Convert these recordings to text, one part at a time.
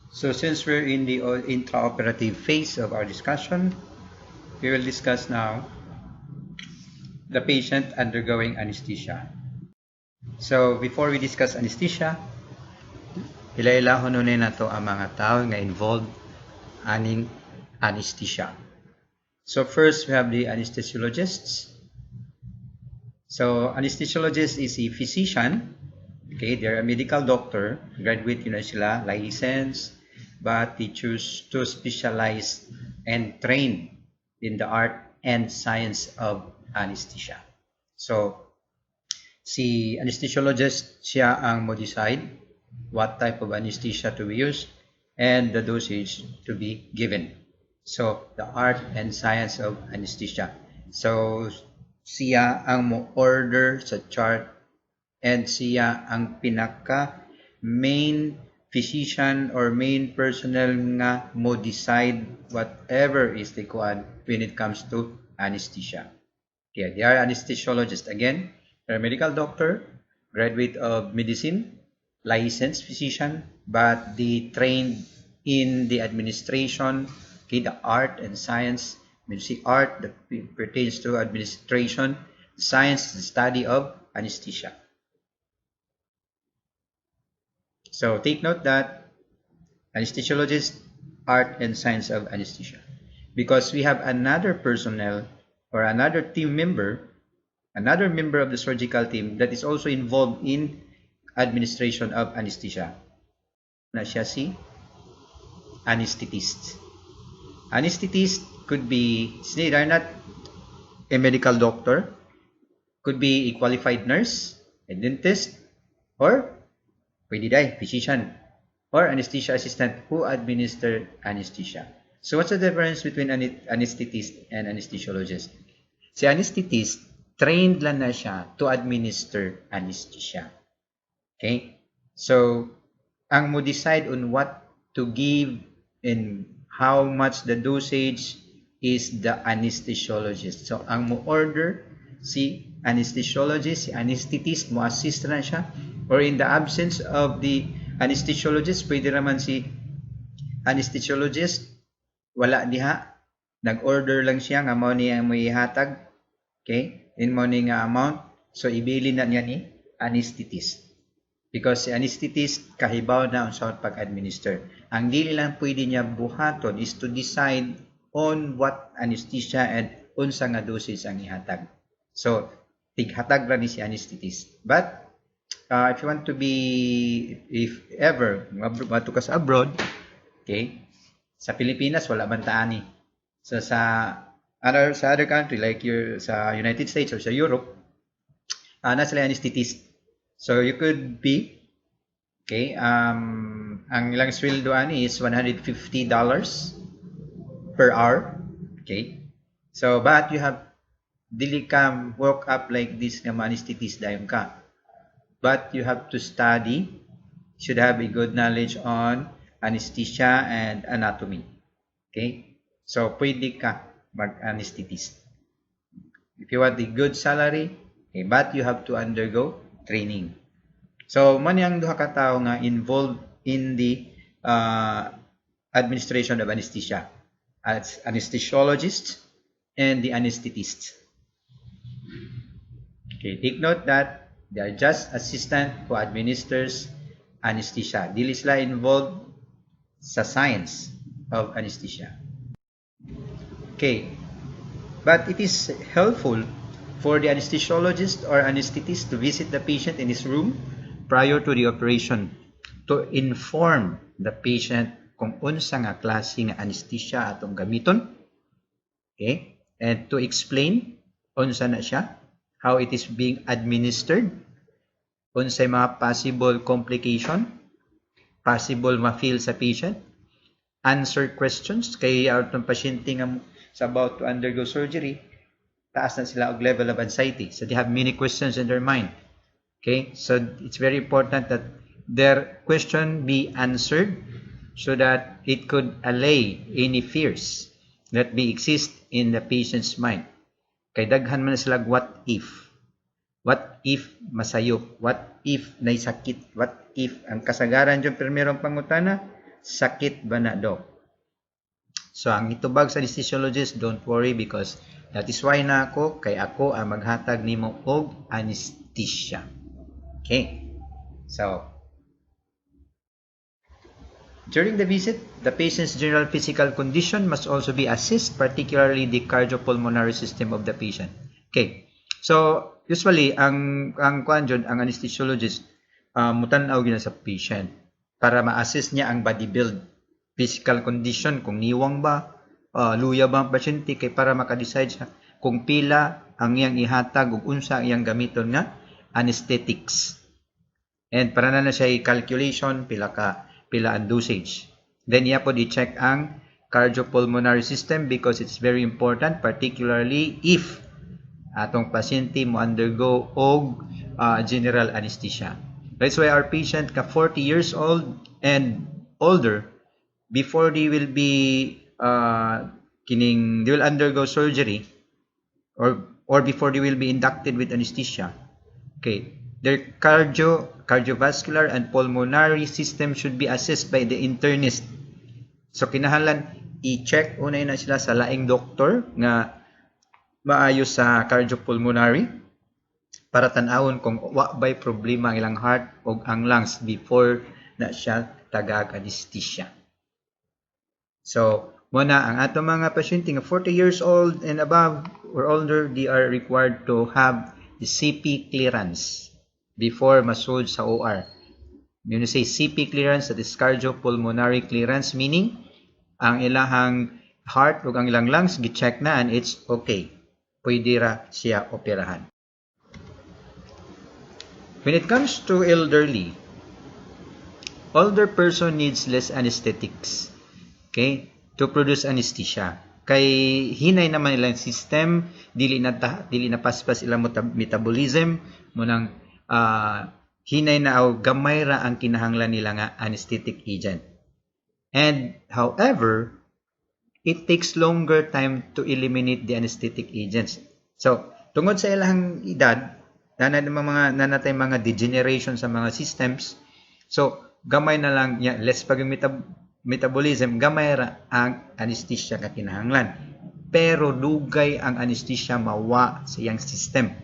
So since we're in the intraoperative phase of our discussion, we will discuss now the patient undergoing anesthesia. So before we discuss anesthesia, ilailahon nun na to ang mga tao nga involved aning anesthesia. So first we have the anesthesiologists. So anesthesiologist is a physician. Okay, they're a medical doctor, graduate yun na sila, license, but they choose to specialize and train in the art and science of anesthesia. So, si anesthesiologist, siya ang mo decide what type of anesthesia to be used and the dosage to be given. So, the art and science of anesthesia. So, siya ang mo order sa chart and siya ang pinaka main physician or main personnel nga mo decide whatever is the kuan when it comes to anesthesia. Okay, they are anesthesiologists again. They're a medical doctor, graduate of medicine, licensed physician, but they trained in the administration, okay, the art and science. When you see art that pertains to administration, science, the study of anesthesia. So take note that anesthesiologist, art and science of anesthesia. Because we have another personnel or another team member, another member of the surgical team that is also involved in administration of anesthesia. Na siya si anesthetist. Anesthetist could be, they are not a medical doctor, could be a qualified nurse, a dentist, or pwede day, physician, or anesthesia assistant who administer anesthesia. So what's the difference between anesthetist and anesthesiologist? Si anesthetist, trained lang na siya to administer anesthesia. Okay? So, ang mo decide on what to give and how much the dosage is the anesthesiologist. So, ang mo order si anesthesiologist, si anesthetist, mo assist na siya. Or in the absence of the anesthesiologist, pwede naman si anesthesiologist, wala diha, nag-order lang siya, nga mo niya mo ihatag, okay, in mo nga amount, so ibili na niya ni anesthetist. Because si anesthetist, kahibaw na sa pag-administer. Ang dili lang pwede niya buhaton is to decide on what anesthesia and unsa nga dosage ang ihatag. So, tighatag ra ni si anesthetist. But, if you want to be, if ever, mato ka sa abroad, okay, sa Pilipinas, wala man taani. So, sa other country, like sa United States or sa Europe, na sila anesthetist. So, you could be, okay, ang ilang sweldo ani is $150 per hour, okay. So, but you have, dili ka work up like this nga anesthetist dayon ka. But you have to study, should have a good knowledge on anesthesia and anatomy. Okay? So, pwede ka mag-anesthetist. If you want a good salary, okay, but you have to undergo training. So, man yung duha ka tao nga involved in the administration of anesthesia as anesthesiologist and the anesthetist. Okay, take note that they are just assistant who administers anesthesia. Dili sila involved sa science of anesthesia. Okay. But it is helpful for the anesthesiologist or anesthetist to visit the patient in his room prior to the operation to inform the patient kung unsa nga klase nga anesthesia atong gamiton. Okay? And to explain unsa na siya, how it is being administered, unsay mga possible complication, possible ma-feel sa patient, answer questions, kay atong pasyente nga sa about to undergo surgery, taas na sila og level of anxiety. So they have many questions in their mind. Okay? So it's very important that their question be answered so that it could allay any fears that may exist in the patient's mind. Kay daghan man sila what if. What if masayop? What if naisakit? What if ang kasagaran yung primerong pangutana? sakit ba na do? So ang itubag sa anesthesiologist, don't worry because that is why na ako kay ako ang maghatag nimo og anesthesia. Okay. So during the visit, the patient's general physical condition must also be assessed, particularly the cardiopulmonary system of the patient. Okay. So usually ang anesthesiologist mutan-aw gina sa patient para ma-assess niya ang body build, physical condition, kung niwang ba, luya ba ang pasyente, kay para maka-decide siya kung pila ang iyang ihatag ug unsa ang iyang gamiton nga anesthetics. And para na siya i-calculation pila ang dosage. Then iya po i-check ang cardiopulmonary system because it's very important, particularly if atong pasyente mo undergo og general anesthesia. That's why our patient ka 40 years old and older, before they will be they will undergo surgery or before they will be inducted with anesthesia, okay, their cardiovascular and pulmonary system should be assessed by the internist. So kinahanglan i-check unay na sila sa laing doktor nga maayo sa cardiopulmonary para tan-awon kung wa bay problema ang ilang heart o ang lungs before na siya tagag anesthesia. So muna ang ato mga pasyente nga 40 years old and above or older, they are required to have the CP clearance before masud sa OR. When you say CP clearance, that is cardiopulmonary clearance, meaning ang ilahang heart ug ang ilang lungs gi-check na and it's okay. Pwede ra siya operahan. When it comes to elderly, older person needs less anesthetics, okay, to produce anesthesia. Kay hinay naman ilang system, dili na paspas ilang metabolism, munang hinay na o gamay ra ang kinahanglan nila nga anesthetic agent. And however, it takes longer time to eliminate the anesthetic agents. So tungod sa ilang edad, nanatay mga degeneration sa mga systems. So, gamay na lang, less pag yung metabolism, gamay ra ang anesthesia ka kinahanglan. Pero dugay ang anesthesia mawa sa iyang system.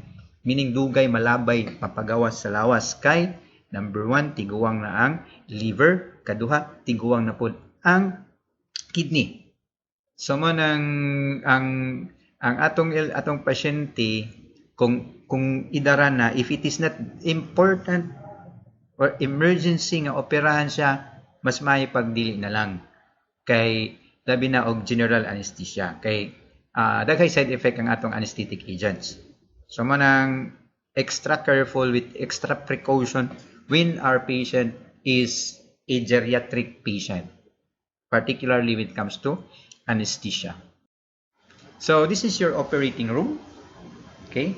Meaning dugay malabay mapagawas sa lawas. Kay, number 1, tiguwang na ang liver. Kaduha, tiguwang na po ang kidney. So, ang atong pasyente, kung idara na, if it is not important or emergency nga operahan siya, mas may pagdili na lang kay labi na og general anesthesia kay daghay side effect ang atong anesthetic agents. So manang extra careful with extra precaution when our patient is a geriatric patient, particularly when it comes to anesthesia. So this is your operating room. Okay,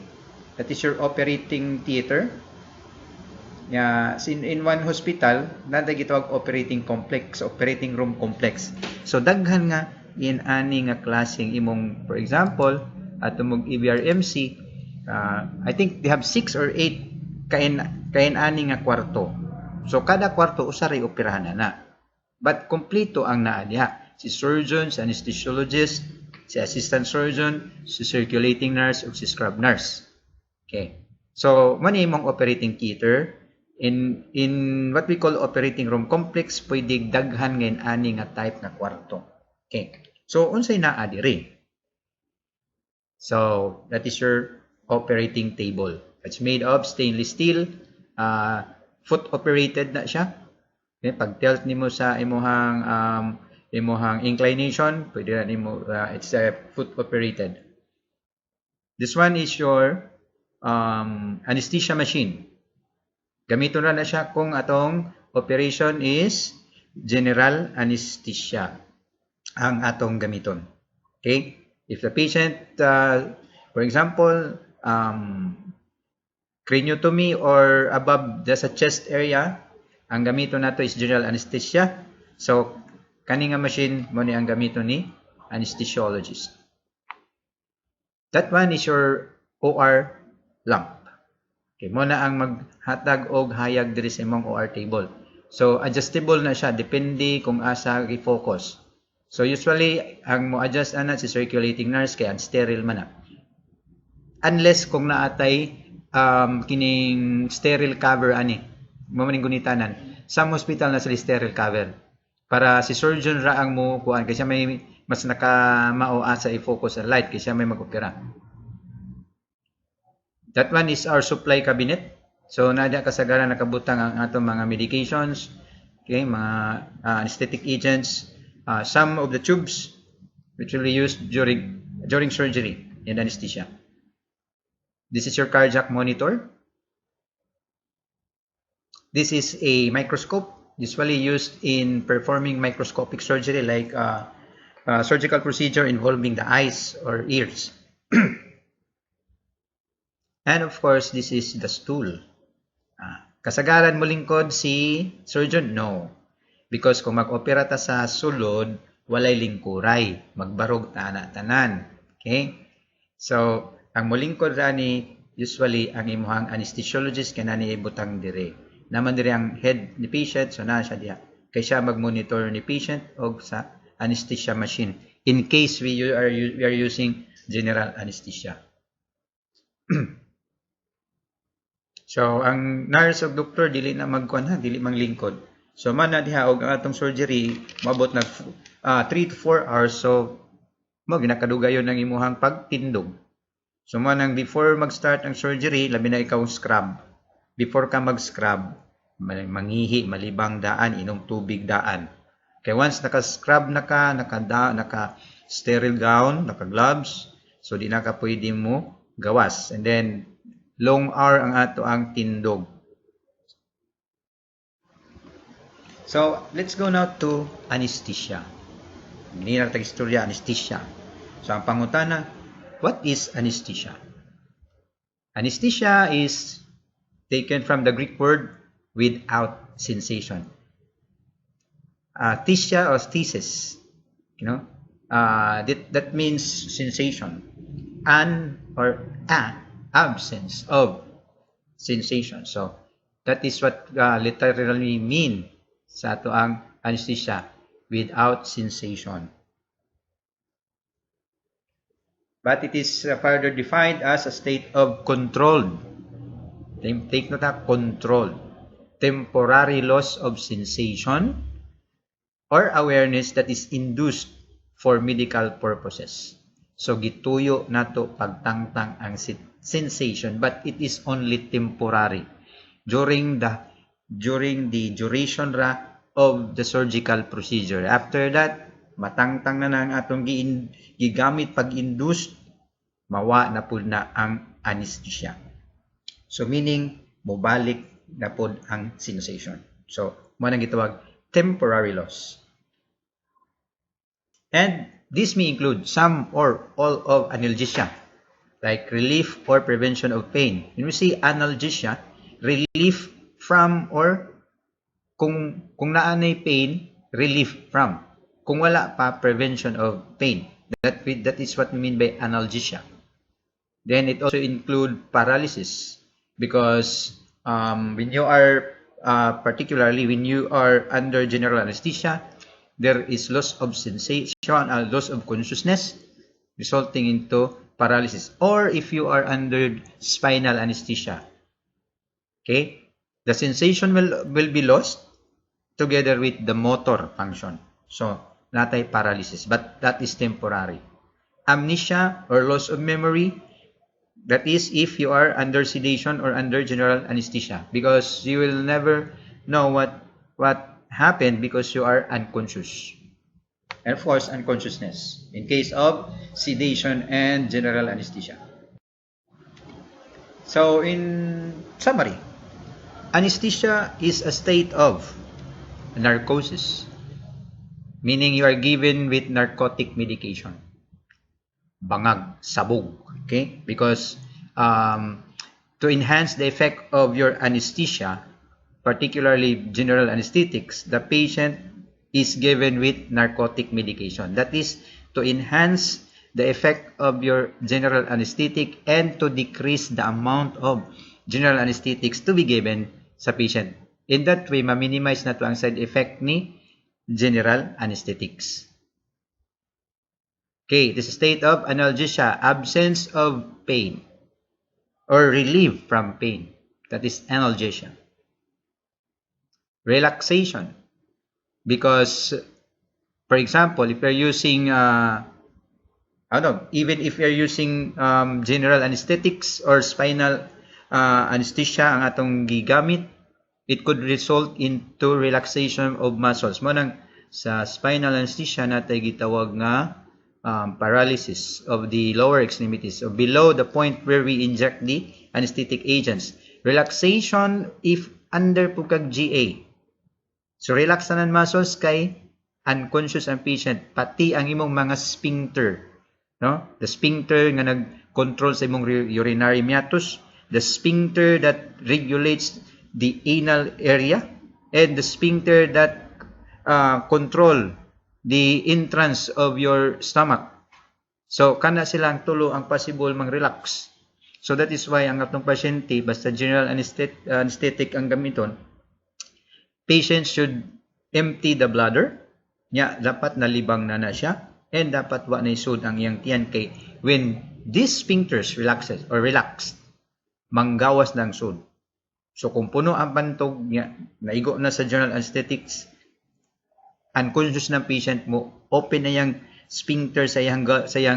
that is your operating theater. In one hospital, nada gitawag operating complex, operating room complex. So daghan nga ani nga klaseng imong, for example, atong EBRMC, I think they have 6 or 8 kain ani nga kwarto. So kada kwarto usaray operahan na. But kompleto ang naa diha. Si surgeon, si anesthesiologist, si assistant surgeon, si circulating nurse, o si scrub nurse. Okay. So, mani imong operating theater. In what we call operating room complex, pwede daghan ngayon ani nga type nga kwarto. Okay. So, unsay naa diri? So, that is your operating table. It's made of stainless steel. Foot operated na siya. Okay. Pag tilt nimo sa imuhang inclination, pwede na nimo, it's foot operated. This one is your anesthesia machine. Gamiton na siya kung atong operation is general anesthesia ang atong gamiton. Okay? If the patient, for example, craniotomy or above sa chest area, ang gamiton nato is general anesthesia. So, kani nga machine mo ni ang gamiton ni anesthesiologist. That one is your OR lamp. Okay, mo na ang maghatag og hayag diri sa imong OR table. So, adjustable na siya, depende kung asa i-focus. So, usually, ang mo-adjust ana si circulating nurse, kaya sterile man na. Unless kung naatay kining sterile cover ani, mamaning gunitanan. Some hospital na sila sterile cover. Para si surgeon ra ang mo kuan, kasi may mas nakamao asa i-focus ang light, kasi may mag-opera. That one is our supply cabinet. So, nadya kasagaran nakabutang ang atong mga medications, okay, mga anesthetic agents, some of the tubes which will be used during surgery in anesthesia. This is your cardiac monitor. This is a microscope, usually used in performing microscopic surgery like surgical procedure involving the eyes or ears. And of course, this is the stool. Kasagaran mo lingkod si surgeon? No. Because kung mag-opera ta sa sulod, walay lingkuray. Magbarog tanan. Okay? So, ang mulingkod rani, usually, ang imuhang anesthesiologist kanani ibutang dire. Naman dire ang head ni patient, so na siya diha. Kaya siya mag-monitor ni patient o sa anesthesia machine. In case we are using general anesthesia. So, ang nurse o doctor, dili na magkuhan ha, dili manglingkod. So, man na diha, og ang atong surgery, mabot na 3 to 4 hours. So, ginakaduga yun ng imuhang pagtindog. So, manang before mag-start ang surgery, labi na ikaw scrub. Before ka mag-scrub, mangihi, malibang daan, inom tubig daan. Okay, once naka-scrub na ka, naka-sterile gown, naka-gloves, so di na ka pwede mo gawas. And then, long hour ang ato ang tindog. So, let's go now to anesthesia. Hindi na istorya, anesthesia. So, ang pangutana, what is anesthesia? Anesthesia is taken from the Greek word without sensation. Thesia or thesis, that means sensation. An or absence of sensation. So, that is what literally mean sa ato ang anesthesia, without sensation. But it is further defined as a state of control. Take note of control. Temporary loss of sensation or awareness that is induced for medical purposes. So, gituyo nato pagtangtang ang sensation, but it is only temporary during the duration of the surgical procedure. After that, matangtang na ang atong gigamit pag-induce, mawa na pud na ang anesthesia. So, meaning, mobalik na pud ang sensation. So, mo nang gitawag temporary loss. And this may include some or all of analgesia, like relief or prevention of pain. When we say analgesia, relief from or kung naanay pain, relief from. Kung wala pa, prevention of pain. That is what we mean by analgesia. Then it also include paralysis, because when you are particularly when you are under general anesthesia, there is loss of sensation, loss of consciousness, resulting into paralysis. Or if you are under spinal anesthesia, okay, the sensation will be lost together with the motor function. So, natay paralysis, but that is temporary. Amnesia or loss of memory, that is if you are under sedation or under general anesthesia, because you will never know what happened because you are unconscious. And of course, unconsciousness in case of sedation and general anesthesia. So, in summary, anesthesia is a state of narcosis, meaning you are given with narcotic medication. Bangag, sabog, okay? Because to enhance the effect of your anesthesia, particularly general anesthetics, the patient is given with narcotic medication. That is to enhance the effect of your general anesthetic and to decrease the amount of general anesthetics to be given sa patient In that way, ma-minimize na to ang side effect ni general anesthetics. Okay, the state of analgesia, absence of pain or relief from pain. That is analgesia. Relaxation, because, for example, if you're using, even if you're using general anesthetics or spinal anesthesia ang atong gigamit, it could result into relaxation of muscles. Mo nang sa spinal anesthesia natay gitawag nga paralysis of the lower extremities, so below the point where we inject the anesthetic agents. Relaxation if under pukag GA. So relax tanan muscles kay unconscious ang patient, pati ang imong mga sphincter, no? The sphincter nga nag-control sa imong urinary meatus, the sphincter that regulates the anal area, and the sphincter that control the entrance of your stomach. So kana silang tulo ang possible mang-relax. So that is why ang atong pasyente, basta general anesthetic ang gamiton, patient should empty the bladder. Nya dapat nalibang na siya, and dapat wa na isud ang iyang tiyan kay when these sphincters relaxed, manggawas ng sud. So kung puno ang pantog nya, naigo na sa general anesthetics, unconscious ng patient mo, open na yung sphincter sa iyang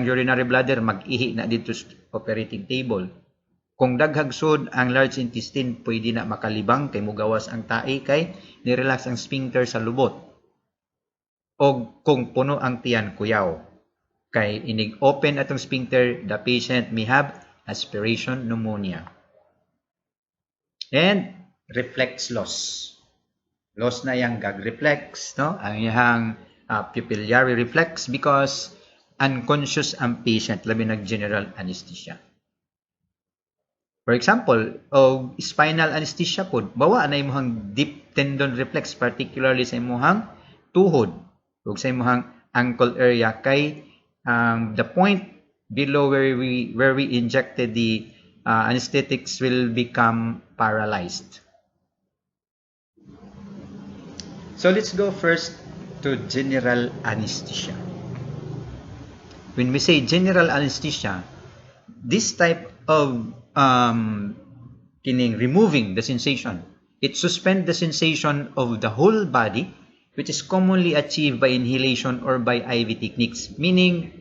urinary bladder, mag-ihi na dito sa operating table. Kung daghag sud ang large intestine, pwede na makalibang kay mugawas ang tae kay ni-relax ang sphincter sa lubot. O kung puno ang tiyan, kuyaw, kay inig-open atong sphincter, the patient may have aspiration pneumonia. And reflex loss. Loss na yung gag reflex, no? Ang iyang pupillary reflex because unconscious ang patient, labi nag-general anesthesia. For example, spinal anesthesia po, bawa na imong deep tendon reflex, particularly sa imong tuhod o sa imong ankle area, kay the point below where we injected the anesthetics will become paralyzed. So let's go first to general anesthesia. When we say general anesthesia, this type of removing the sensation, it suspends the sensation of the whole body, which is commonly achieved by inhalation or by IV techniques. Meaning,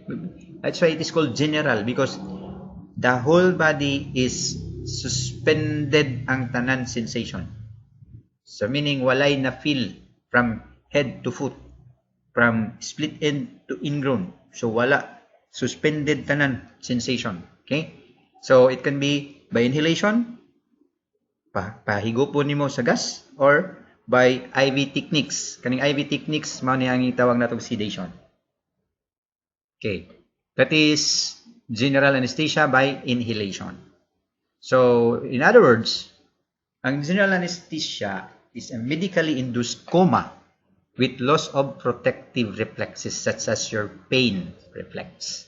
that's why it is called general, because the whole body is suspended ang tanan sensation. So meaning, walay na feel from head to foot, from split end to ingrown. So wala, suspended tanan sensation. Okay? So it can be by inhalation, pahigo po nimo sa gas, or by IV techniques. Kaning IV techniques, mao ni ang itawag natong sedation. Okay. That is general anesthesia by inhalation. So, in other words, ang general anesthesia is a medically induced coma with loss of protective reflexes such as your pain reflex.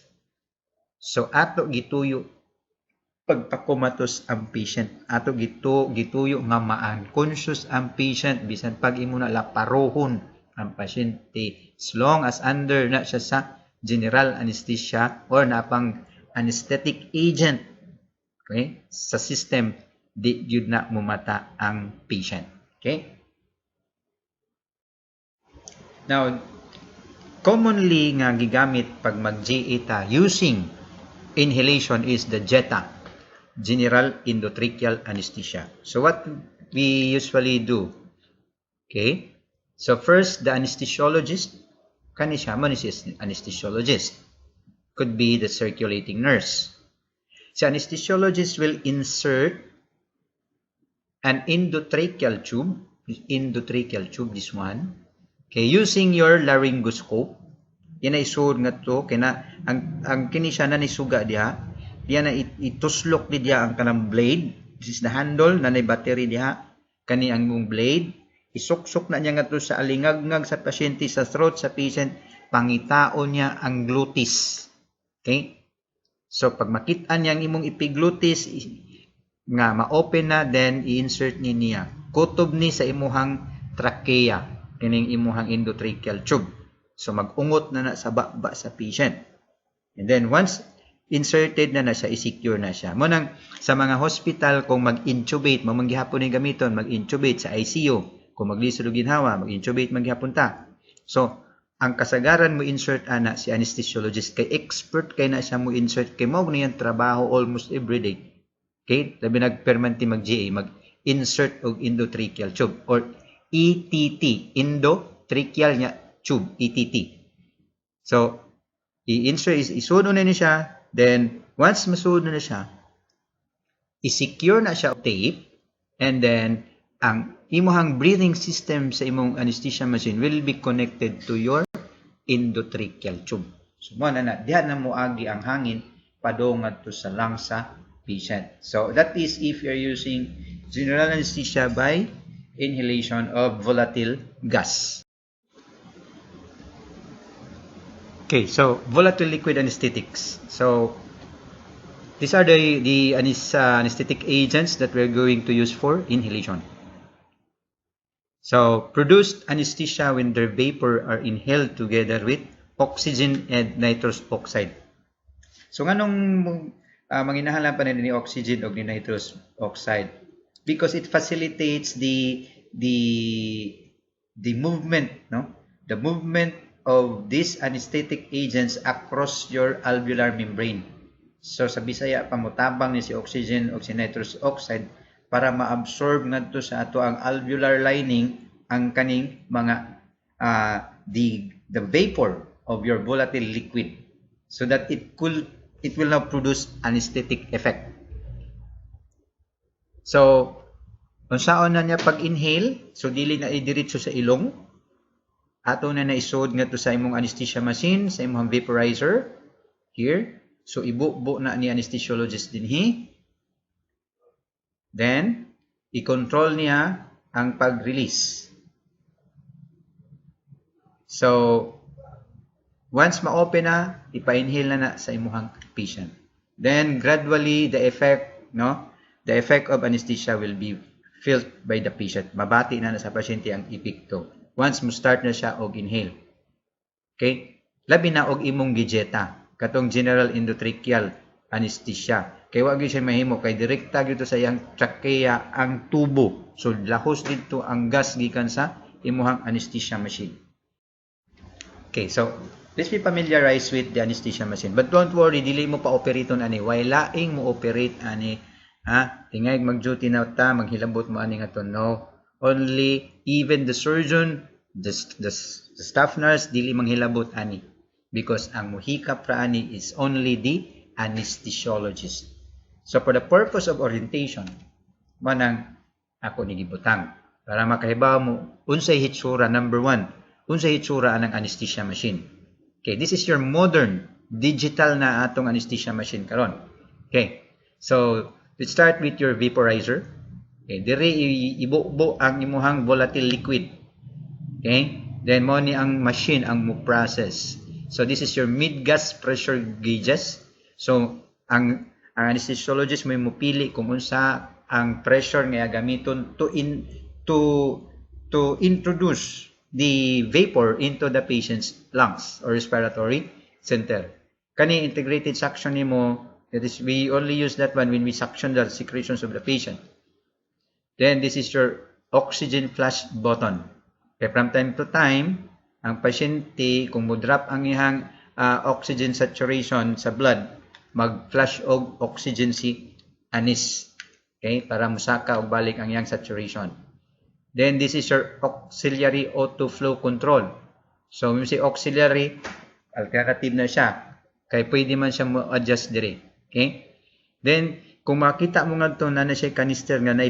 So, ato gituyo pagpakumatos ang patient, ato gituyo nga ma-unconscious ang patient bisan pag imo na laparohon ang pasyente, as long as under na siya sa general anesthesia or na pang anesthetic agent, okay, sa system, di yun na mumata ang patient. Okay? Now, commonly nga gigamit pag mag-GA using inhalation is the JETA, general endotracheal anesthesia. So what we usually do, okay? So first, the anesthesiologist, kanisya man is anesthesiologist, could be the circulating nurse. So anesthesiologist will insert an endotracheal tube, this one, okay, using your laryngoscope. Yan ay isod nga to, kaya ang kinisya na nisuga diha, diya na ituslok diya ang kanang blade. This is the handle na may battery diha, kani ang mong blade, isuksok na niya nga to sa alingagngag sa pasyente, sa throat sa patient, pangitaon niya ang glutis. Okay? So pag makita niya ang imong epiglutis nga ma-open na, then i-insert niya kutob ni sa imuhang trachea, kining imuhang endotracheal tube. So mag-ungot na sa baba sa patient. And then once inserted na siya, i-secure na siya. Munang sa mga hospital, kung mag-intubate, mamanggihapon yung gamiton, mag-intubate sa ICU. Kung maglisod og ginhawa, mag-intubate manggihapon ta. So, ang kasagaran mo insert ana si anesthesiologist kay expert kay na siya mo insert kay mao niyan trabaho almost every day. Okay? Labi nagpermanente mag-GA, mag-insert og endotracheal tube or ETT, endotracheal nya tube, ETT. So, i-insert, isuno na siya. Then, once masuod na siya, i-secure na siya tape, and then, ang imuhang breathing system sa imong anesthesia machine will be connected to your endotracheal tube. So, mo na diha na moagi ang hangin padong ngadto sa lungs sa patient. So, that is if you're using general anesthesia by inhalation of volatile gas. Okay, so volatile liquid anesthetics. So these are the anesthetic agents that we're going to use for inhalation. So produced anesthesia when their vapor are inhaled together with oxygen and nitrous oxide. So nganong manginahalan pa ni oxygen o ni nitrous oxide? Because it facilitates the movement, no? The movement of these anesthetic agents across your alveolar membrane. So sa Bisaya pamutabang ni si oxygen o si nitrous oxide para ma-absorb ngadto sa ato ang alveolar lining ang kaning mga the vapor of your volatile liquid so that it will now produce anesthetic effect. So unsaon na niya pag-inhale, so dili na idiretso sa ilong. Ato na naisod nga to sa imong anesthesia machine, sa imong vaporizer here. So ibubo na ni anesthesiologist dinhi. Then i-control niya ang pag-release. So once ma-open na, ipa-inhale na sa imong patient. Then gradually the effect of anesthesia will be felt by the patient. Mabati na sa pasyente ang epekto once mo start na siya og inhale. Okay? Labi na og imong gijeta katong general endotracheal anesthesia. Kay wa gyud siya mahimo kay direkta gyud sa iyang trachea ang tubo. So lahos dito ang gas gikan sa imuhang anesthesia machine. Okay, so let's be familiarized with the anesthesia machine. But don't worry, dili mo pa operaton ani. Way laing mo operate ani. Tingay mag-duty na ta, maghilabot mo ani nga to. No. Only even the surgeon, the staff nurse, dili manghilabot ani. Because ang muhikap ra ani is only the anesthesiologist. So for the purpose of orientation, manang ako ni gibutang para makahibaw mo unsay hitsura. Number 1, unsay hitsura anang anesthesia machine. Okay, this is your modern digital na atong anesthesia machine karon. Okay, so let's start with your vaporizer. Okay, dire ibubo ang imuhang volatile liquid. Okay, then mo ni ang machine ang mo process. So this is your mid gas pressure gauges. So ang anesthesiologist mo pili kung unsa ang pressure nga gamiton to introduce the vapor into the patient's lungs or respiratory center. Kani integrated suction nimo, that is, we only use that one when we suction the secretions of the patient. Then this is your oxygen flush button. Okay, from time to time, ang pasyente kung mo-drop ang ihang oxygen saturation sa blood, mag-flush og oxygen si anis. Okay, para musaka og balik ang iyang saturation. Then this is your auxiliary auto flow control. So when we say auxiliary, alternative na siya. Kaya pwede man siya mo-adjust dire. Okay? Then kung makita mo nga ito na siya canister nga na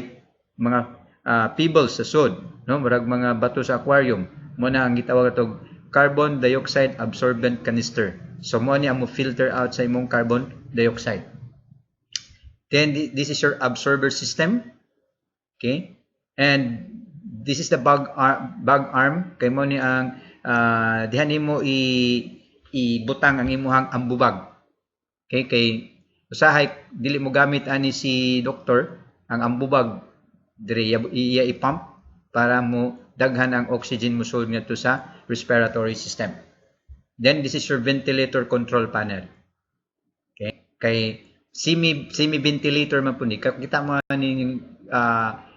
mga pebbles sa sod, no? Marag mga bato sa aquarium, mo na ang gitawag itong carbon dioxide absorbent canister. So mo ni ang mo filter out sa imong carbon dioxide. Then this is your absorber system. Okay? And this is the bag arm. Kay mo ni ang dihan nimo ibutang ang imuhang ambubag. Okay? Kay usahay dili mo gamit ani si doktor ang ambubag Diri iya i-pump para mo daghan ang oxygen mosulod ngadto sa respiratory system. Then this is your ventilator control panel. Okay? Kay semi-ventilator man po ni. Kita mo ning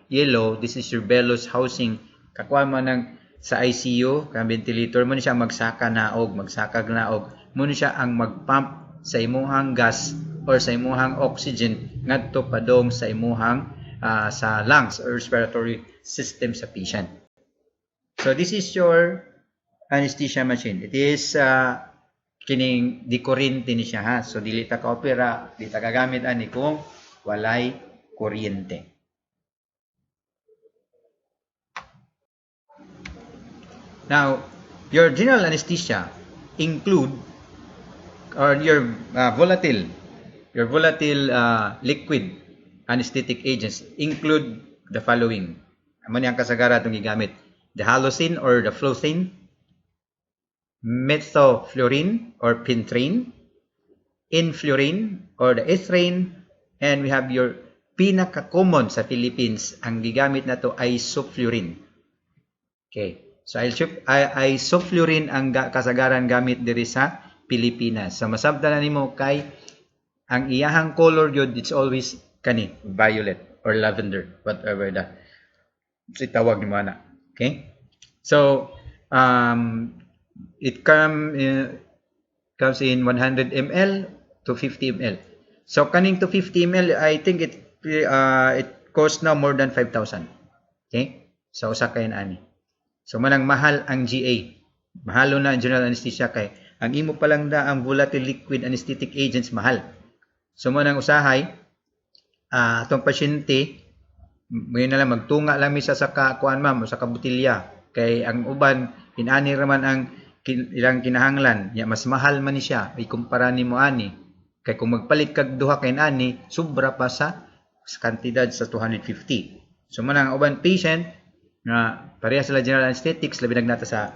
yellow, this is your bellows housing. Kakuha mo ng sa ICU, kang ventilator mo siya magsaka naog. Mo siya ang magpump sa imuhang gas or sa imuhang oxygen ngadto padong sa imuhang sa lungs or respiratory system sa patient. So this is your anesthesia machine. It is kining di kuryente ni siya ha. So dili ta ka opera, di ta gagamit ani kung walay kuryente. Now, your general anesthesia include or your volatile liquid anesthetic agents include the following. Amo ni ang kasagara itong gigamit. The halocin or the flothin, methofluorine or pintrine, influorine or the ethane, and we have your pinaka-common sa Philippines, ang gigamit na to isoflurane. Okay. So isoflurane ang kasagaran gamit diri sa Pilipinas. So masabtan nimo kay ang iyahang color yun, it's always kani violet or lavender, whatever that itawag ni mana. Okay? So it comes in 100 ml to 50 ml. So kaning to 50 ml, I think it costs now more than 5,000. Okay? So usa kay ani. So manang mahal ang GA. Mahalo na ang general anesthesia kay ang imo pa lang da ang volatile liquid anesthetic agents mahal. So manang usahay atong pasyente may na lang magtunga lang mi sa kuan ma'am sa kabutilya kay ang uban inani raman ang ilang kinahanglan ya mas mahal man ni siya ikumpara nimo ani kay kung magpalit kag duha kay ani sobra pa sa kantidad sa 250. So manang uban patient nga pareha sila general anesthetics labi nagnata sa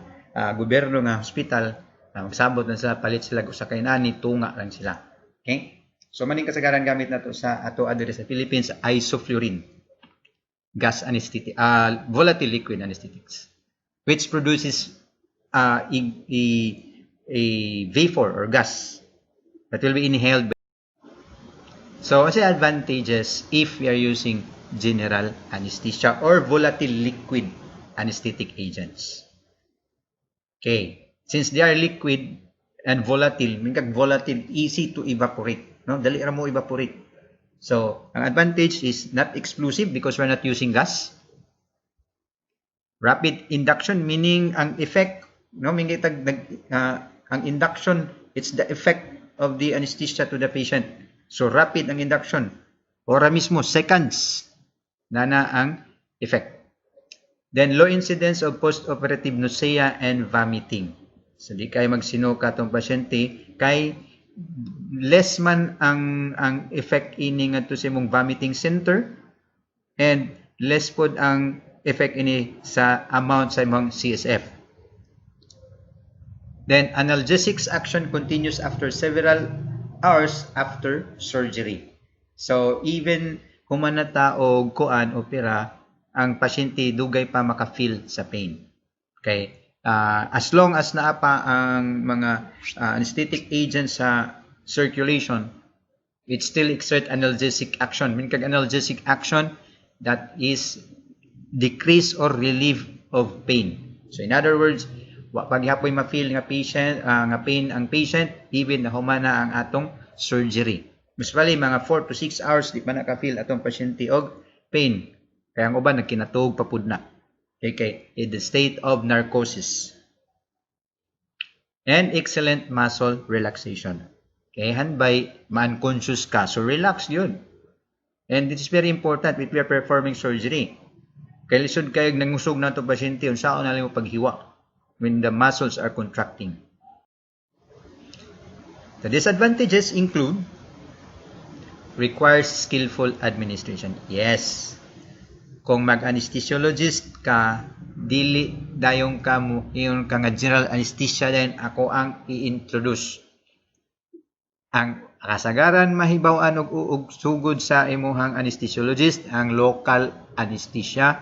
gobyerno nga hospital magsabot na sa palit sila usa kay ani tunga lang sila. Okay? So maning kasagaran gamit nato sa ato adiri sa Philippines isoflurane gas anesthetic volatile liquid anesthetics which produces a vapor or gas that will be inhaled. So what's the advantages if we are using general anesthesia or volatile liquid anesthetic agents? Okay, since they are liquid and volatile, mingkag volatile, easy to evaporate, no? Dali ra mo evaporate. So, ang advantage is not explosive because we're not using gas. Rapid induction, meaning ang effect, no, ang induction, it's the effect of the anesthesia to the patient. So, rapid ang induction. Ora mismo, seconds na ang effect. Then, low incidence of post-operative nausea and vomiting. So, di kayo magsinuka itong pasyente, kay less man ang effect ini ngadto sa imong vomiting center and less pod ang effect ini sa amount sa imong CSF. Then analgesics action continues after several hours after surgery. So even human na taog kuan opera ang pasyente dugay pa maka-feel sa pain. Okay? As long as naa pa ang mga anesthetic agents sa circulation, it still exert analgesic action. Minkag analgesic action that is decrease or relief of pain. So in other words, pag hapoy ma-feel nga patient nga pain ang patient even na humana ang atong surgery. Mas bali mga 4 to 6 hours di pa naka-feel atong pasyente og pain. Kaya ang uban nagkinatuog pa pud na. Okay, in the state of narcosis. And excellent muscle relaxation. Okay, hanbay ma-unconscious ka. So relax yun. And it is very important if we are performing surgery. Kaya lisod kayo nangusog na ito pasyente, unsaon na lang mo paghiwa when the muscles are contracting. The disadvantages include requires skillful administration. Yes. Kung mag-anesthesiologist ka, dili dayong ka mo, iyon ka nga general anesthesia din, ako ang i-introduce. Ang kasagaran mahibaw-an og sugod sa imuhang anesthesiologist ang local anesthesia,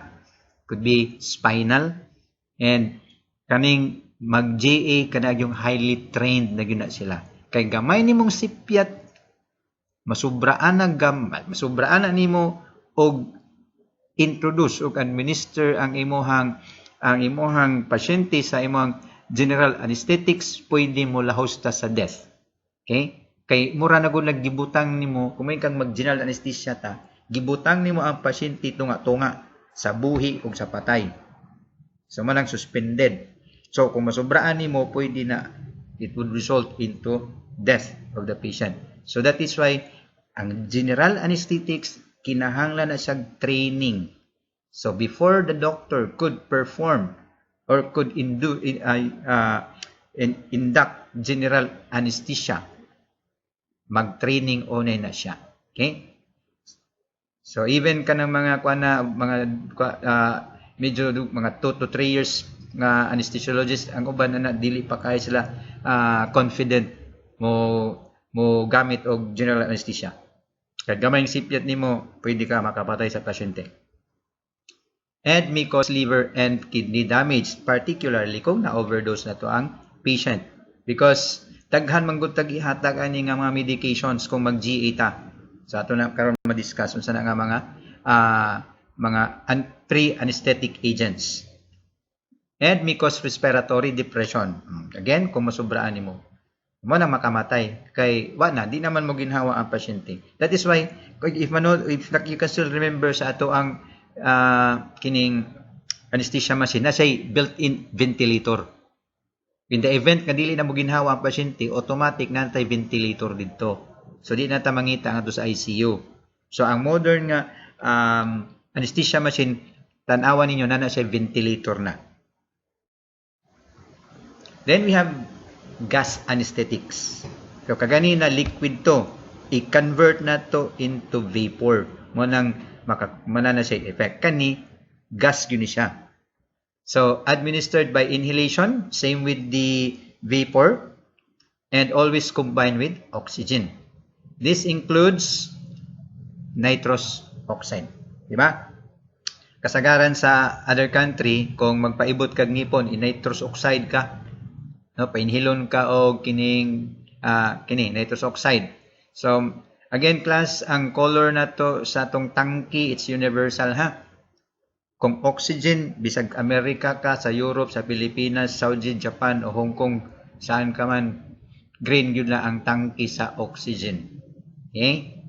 could be spinal, and kaning mag-GA kanang yung highly trained na gyud na sila. Kay gamay nimong sipyat, masubraan na nimo og introduce og administer ang imuhang pasyente sa imong general anesthetics, pwede mo lahos ta sa death. Okay? Kay mura na gud gibutang nimo, kung may kang mag-general anesthesia ta, gibutang nimo ang pasyente tunga-tunga sa buhi ug sa patay. So manang suspended. So kung masubraan nimo, pwede na it would result into death of the patient. So that is why ang general anesthetics kinahanglan na siya training. So before the doctor could perform or could induct general anesthesia, mag-training onay na siya. Okay? So even kanang mga medyo mga 2 to 3 years nga anesthesiologist, ang uban na dili pa kay sila confident mo gamit og general anesthesia. Kaya gamay ang sipyat nimo, pwede ka makapatay sa pasyente. And may cause liver and kidney damage, particularly kung na-overdose na to ang patient. Because daghan man gud tag ihatag ani nga mga medications kung mag-GA ta. So ato na karon ma-discuss unsa na nga mga pre-anesthetic agents. And may cause respiratory depression. Again, kung masubraan nimo, mo na makamatay kay di naman mo ginhawa ang pasyente. That is why if you can still remember sa ato ang kining anesthesia machine na say built-in ventilator. In the event nga dili na mo ginhawa ang pasyente, automatic na tay ventilator didto. So di na ta mangita nga sa ICU. So ang modern nga anesthesia machine, tan-awan ninyo na siya ventilator na. Then we have gas anesthetics. So kaganina liquid to, i-convert na to into vapor. Mo nang manana siya effect. Kani gas yun siya. So administered by inhalation, same with the vapor, and always combined with oxygen. This includes nitrous oxide. Diba? Kasagaran sa other country, kung magpaibot kag ngipon, nitrous oxide ka, no, painhilon ka og kini nitrous oxide. So again class, ang color na to sa tong tangki, it's universal ha. Kung oxygen, bisag Amerika ka, sa Europe, sa Pilipinas, Saudi, Japan o Hong Kong, saan ka man, green yun na ang tangki sa oxygen. Okay?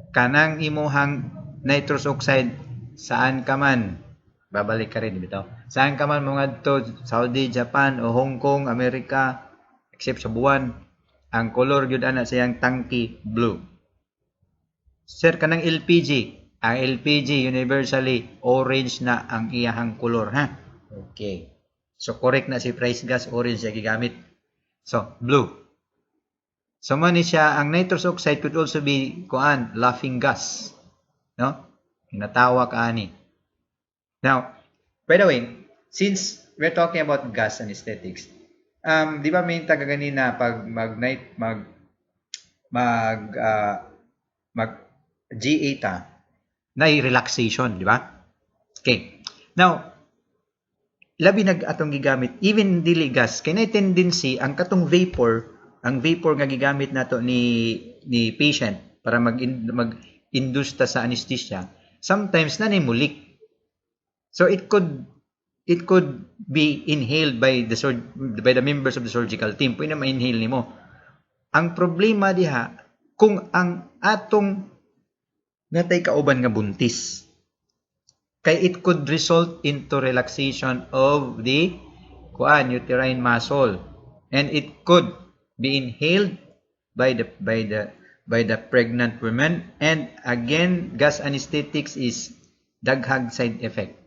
Kanang imuhang nitrous oxide, saan ka man, babalik ka rin dito. Saan ka man mga to, Saudi, Japan o Hong Kong, Amerika, except sa buwan, ang color yun na siyang tangki, blue. Sir, kanang LPG, ang LPG universally orange na ang iyahang color ha. Okay. So correct na si price gas, orange siya gigamit. So blue. So man siya, ang nitrous oxide could also be laughing gas. No? Hinatawa ka ani. Now, by the way, since we're talking about gas anesthetics, di ba may taga ganina pag GA ta, na relaxation, di ba? Okay. Now, labi atong gigamit, even dili gas, kay na tendency, ang katong vapor nga gigamit nato ni patient para mag-induce ta sa anesthesia, sometimes na nimulik. So it could be inhaled by the members of the surgical team. Pwede na ma-inhale nimo. Ang problema diha, kung ang atong natay kauban nga buntis, kay it could result into relaxation of the uterine muscle, and it could be inhaled by the pregnant women. And again, gas anesthetics is daghang side effect.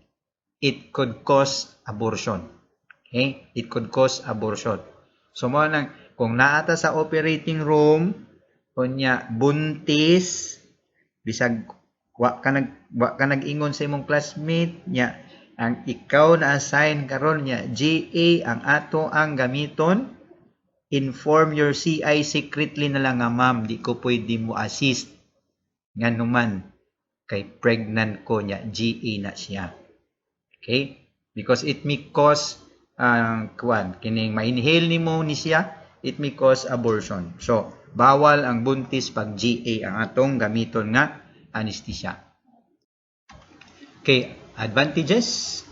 It could cause abortion. Okay? It could cause abortion. So mo nang kung naata sa operating room, kunya buntis, bisag wa ka nag-ingon sa imong classmate nya, ang ikaw na assign karon nya GA ang ato ang gamiton, inform your CI secretly na lang nga, ma'am, di ko pwede mo assist. Nga naman, kay pregnant ko niya, GA na siya. Okay? Because it may cause, kining ma-inhale ni mo ni siya, it may cause abortion. So, bawal ang buntis pag GA ang atong gamiton nga anesthesia. Okay, advantages.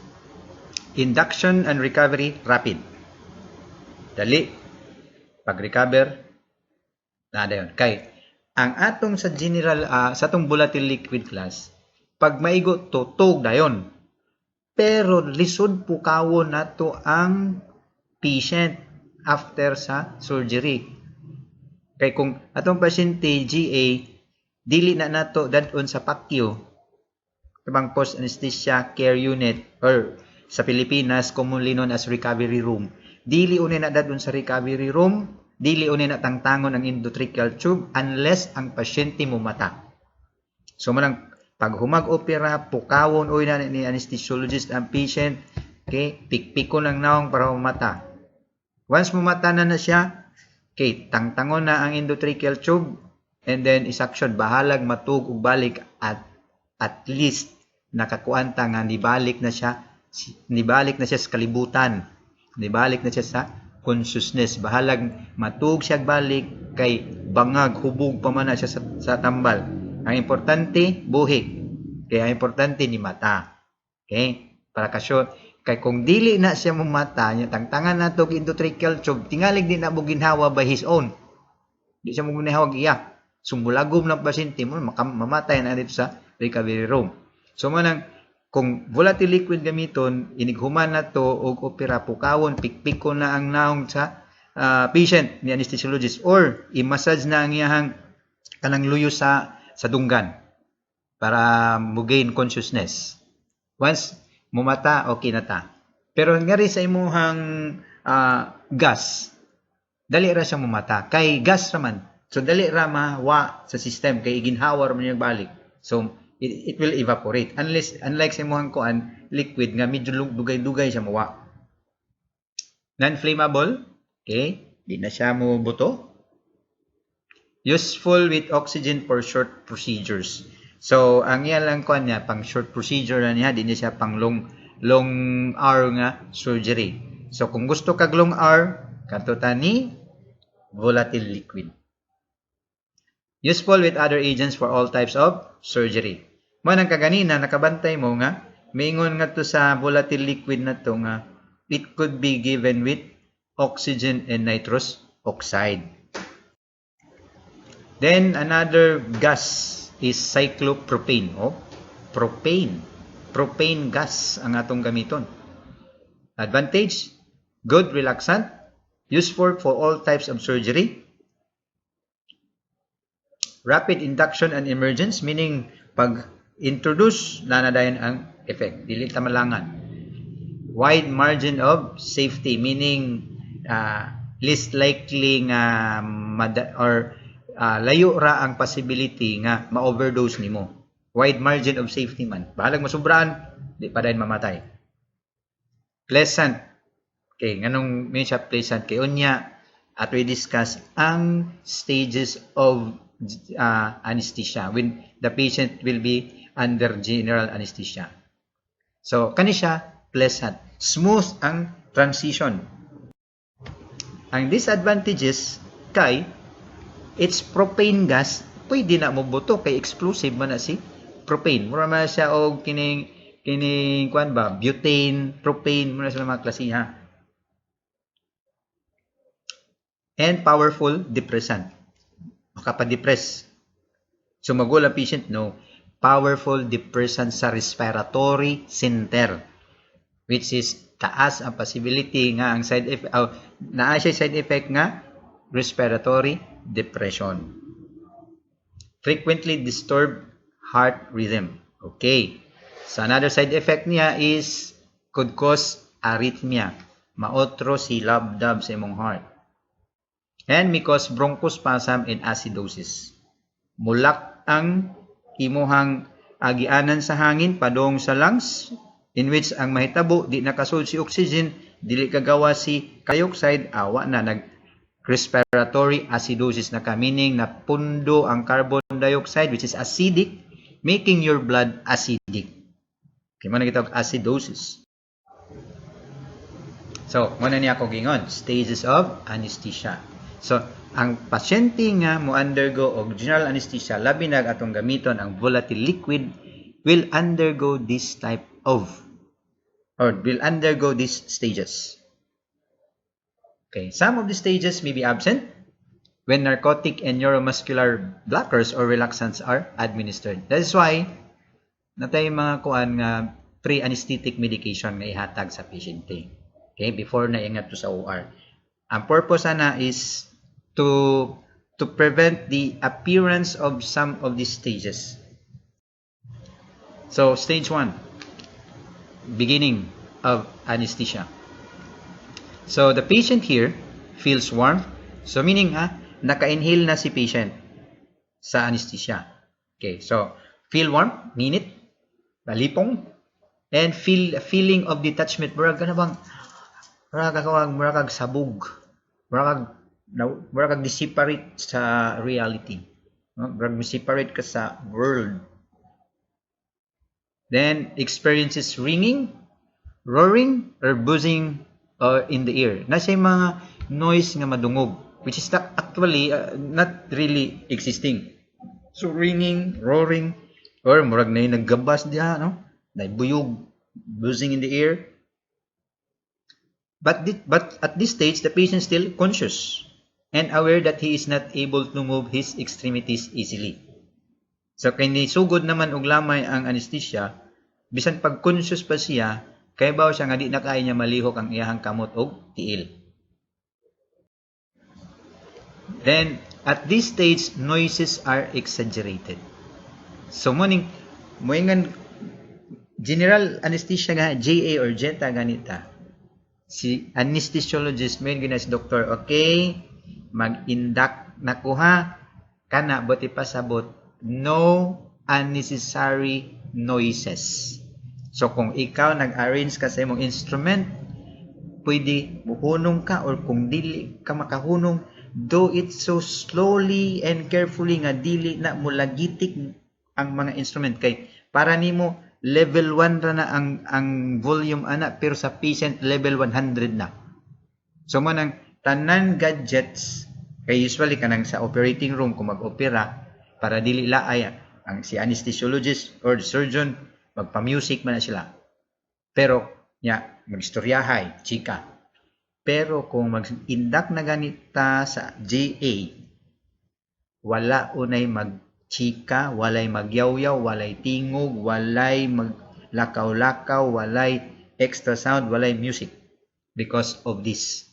Induction and recovery, rapid. Dali. Pag-recover, nada yun. Kay, ang atong sa general, sa atong volatile liquid class, pag maigo to, tug dayon. Pero lisod pukawon nato ang patient after sa surgery. Kay kung atong pasyente GA, dili na nato dadon sa PACU, kabang post anesthesia care unit, or sa Pilipinas commonly known as recovery room. Dili unay na dadon sa recovery room, dili unay na tangtangon ang endotracheal tube unless ang pasyente mo mata. So manang pag humag-opera, pukawon oy na ni anesthesiologist ang patient, okay, pikpikon lang naong para mata. Once mumata na siya, okay, tangtangon na ang endotracheal tube and then isaksyon bahalag matug ug balik at least nakakuanta nga nibalik na siya sa kalibutan. Nibalik na siya sa consciousness. Bahalag matug siya balik kay bangag, hubog pa man na siya sa tambal. Ang importante, buhi. Kaya ang importante ni mata. Okay? Para kasyo, kay kung dili na siya mumata, tangtangan na ito endotracheal tube, tingalig din na mo ginhawa by his own. Di siya mo ginhawa iya. Sumulagom ng pasyente mo, mamatay na dito sa recovery room. So manang, kung volatile liquid gamiton, inighuman na to og opera pukawon, pikpikon na ang naong sa patient ni anesthesiologist or i-massage na ang iyahang kanang luyo sa dunggan para mo-gain consciousness. Once mumata, okay na ta. Pero ngari sa imuhang gas, dali ra siya mumata. Kay gas raman. So dali ra mawa sa system kay ginhawar man yung balik. So it will evaporate. Unlike sa imuhang kuan, liquid nga medyo dugay-dugay siya mawa. Non-flammable, okay? Di na siya mo buto. Useful with oxygen for short procedures. So, ang iya lang kuan niya, pang short procedure na niya, di na siya pang long hour nga surgery. So, kung gusto kag long hour, katuta ni volatile liquid. Useful with other agents for all types of surgery. Mo nang kaganina nakabantay mo nga maingon nga to sa volatile liquid na to nga it could be given with oxygen and nitrous oxide. Then another gas is cyclopropane. Propane gas ang atong gamiton. Advantage, good relaxant, useful for all types of surgery. Rapid induction and emergence, meaning pag introduce na dayon ang effect, dili ta malangan. Wide margin of safety, meaning least likely nga layo ra ang possibility nga ma-overdose nimo. Wide margin of safety man. Bahalag masubraan, di pa dayon mamatay. Pleasant. Okay, nganong may siya pleasant kay unya at we discuss ang stages of anesthesia when the patient will be under general anesthesia. So, kani siya pleasant. Smooth ang transition. Ang disadvantages kay it's propane gas, pwede na mo buto kay explosive man na si propane. Mura man siya og kining kuan ba, butane, propane, mura sa mga klase ha. And powerful depressant. Makapadepress. So magulang patient, no. Powerful depressant sa respiratory center, which is taas ang possibility nga ang side effect, naa siya side effect nga respiratory depression. Frequently disturbed heart rhythm. Okay. So another side effect niya is could cause arrhythmia. Maotro si labdab sa imong heart. And may cause bronchospasm and acidosis. Mulak ang imuhang agianan sa hangin padong sa lungs, in which ang mahitabo di nakasud si oxygen, dili kagawa si dioxide, awa na respiratory acidosis na ka, meaning na pundo ang carbon dioxide which is acidic, making your blood acidic. Okay, mo na kitawag acidosis. So, muna niya ako gingon, stages of anesthesia. So, ang pasyente nga mo undergo og general anesthesia, labi na atong gamiton ang volatile liquid, will undergo this type of, or will undergo these stages. Okay, some of the stages may be absent when narcotic and neuromuscular blockers or relaxants are administered. That is why, natay mga kuan nga pre-anesthetic medication nga ihatag sa pasyente. Okay, before na ingat to sa OR. Ang purpose na is to prevent the appearance of some of these stages. So, stage 1, beginning of anesthesia. So, the patient here feels warm. So, meaning, naka-inhale na si patient sa anesthesia. Okay, so, feel warm, minute, balipong, and feeling of detachment. Murag ka na bang, murag kag sabog, murag kag disseparate sa reality. Murag disseparate ka sa world. Then, experiences ringing, roaring, or buzzing in the ear. Nasa yung mga noise nga madungog, which is actually not really existing. So, ringing, roaring, or murag na yung naggabas diya, no? Naibuyog, buzzing in the ear. But at this stage, the patient is still conscious and aware that he is not able to move his extremities easily. So, kay sugod naman og lamay ang anesthesia, bisan pag conscious pa siya, kay baw siya nga di na kaya niya malihok ang iyahang kamot og tiil. Then, at this stage, noises are exaggerated. So, moing general anesthesia nga, JA or JETA ganita, si anesthesiologist, may gina si doktor, okay, mag-induct na kuha, kana, buti pasabot, no unnecessary noises. So, kung ikaw nag-arrange ka sa imong instrument, pwede muhunong ka, or kung dili ka makahunong, do it so slowly and carefully nga dili na mulagitik ang mga instrument. Kay, para nimo level 1 ra na ang volume ana, pero sa patient level 100 na. So, manang tanan gadgets, kay usually kanang sa operating room kung mag-opera, para dili laay ang si anesthesiologist or the surgeon, magpa-music man na sila. Pero, mag-istoryahay, chika. Pero kung mag-induct na ganita sa JA, wala unay mag-chika, walay magyaw-yaw, walay tingog, walay maglakaw-lakaw, walay extra sound, walay music. Because of this,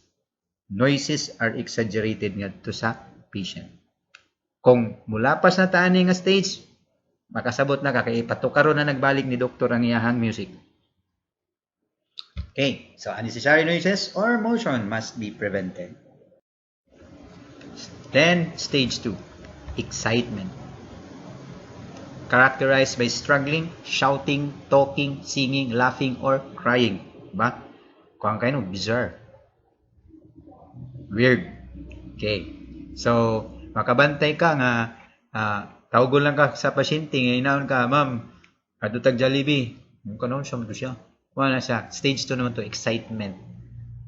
noises are exaggerated nga to sa patient. Kung mulapas na taani nga stage, makasabot na ka, kay patukaro na nagbalik ni doktor ang iyahang music. Okay, so unnecessary noises or motion must be prevented. Then, stage 2, excitement. Characterized by struggling, shouting, talking, singing, laughing, or crying. Diba? Kung kayo, bizarre. Weird. Okay. So, makabantay ka nga, tawgon lang ka sa pasyente, ngayon ka, ma'am, adutag Jollibee. Yung kanon siya, siya. Wala siya. Stage 2 naman to, excitement.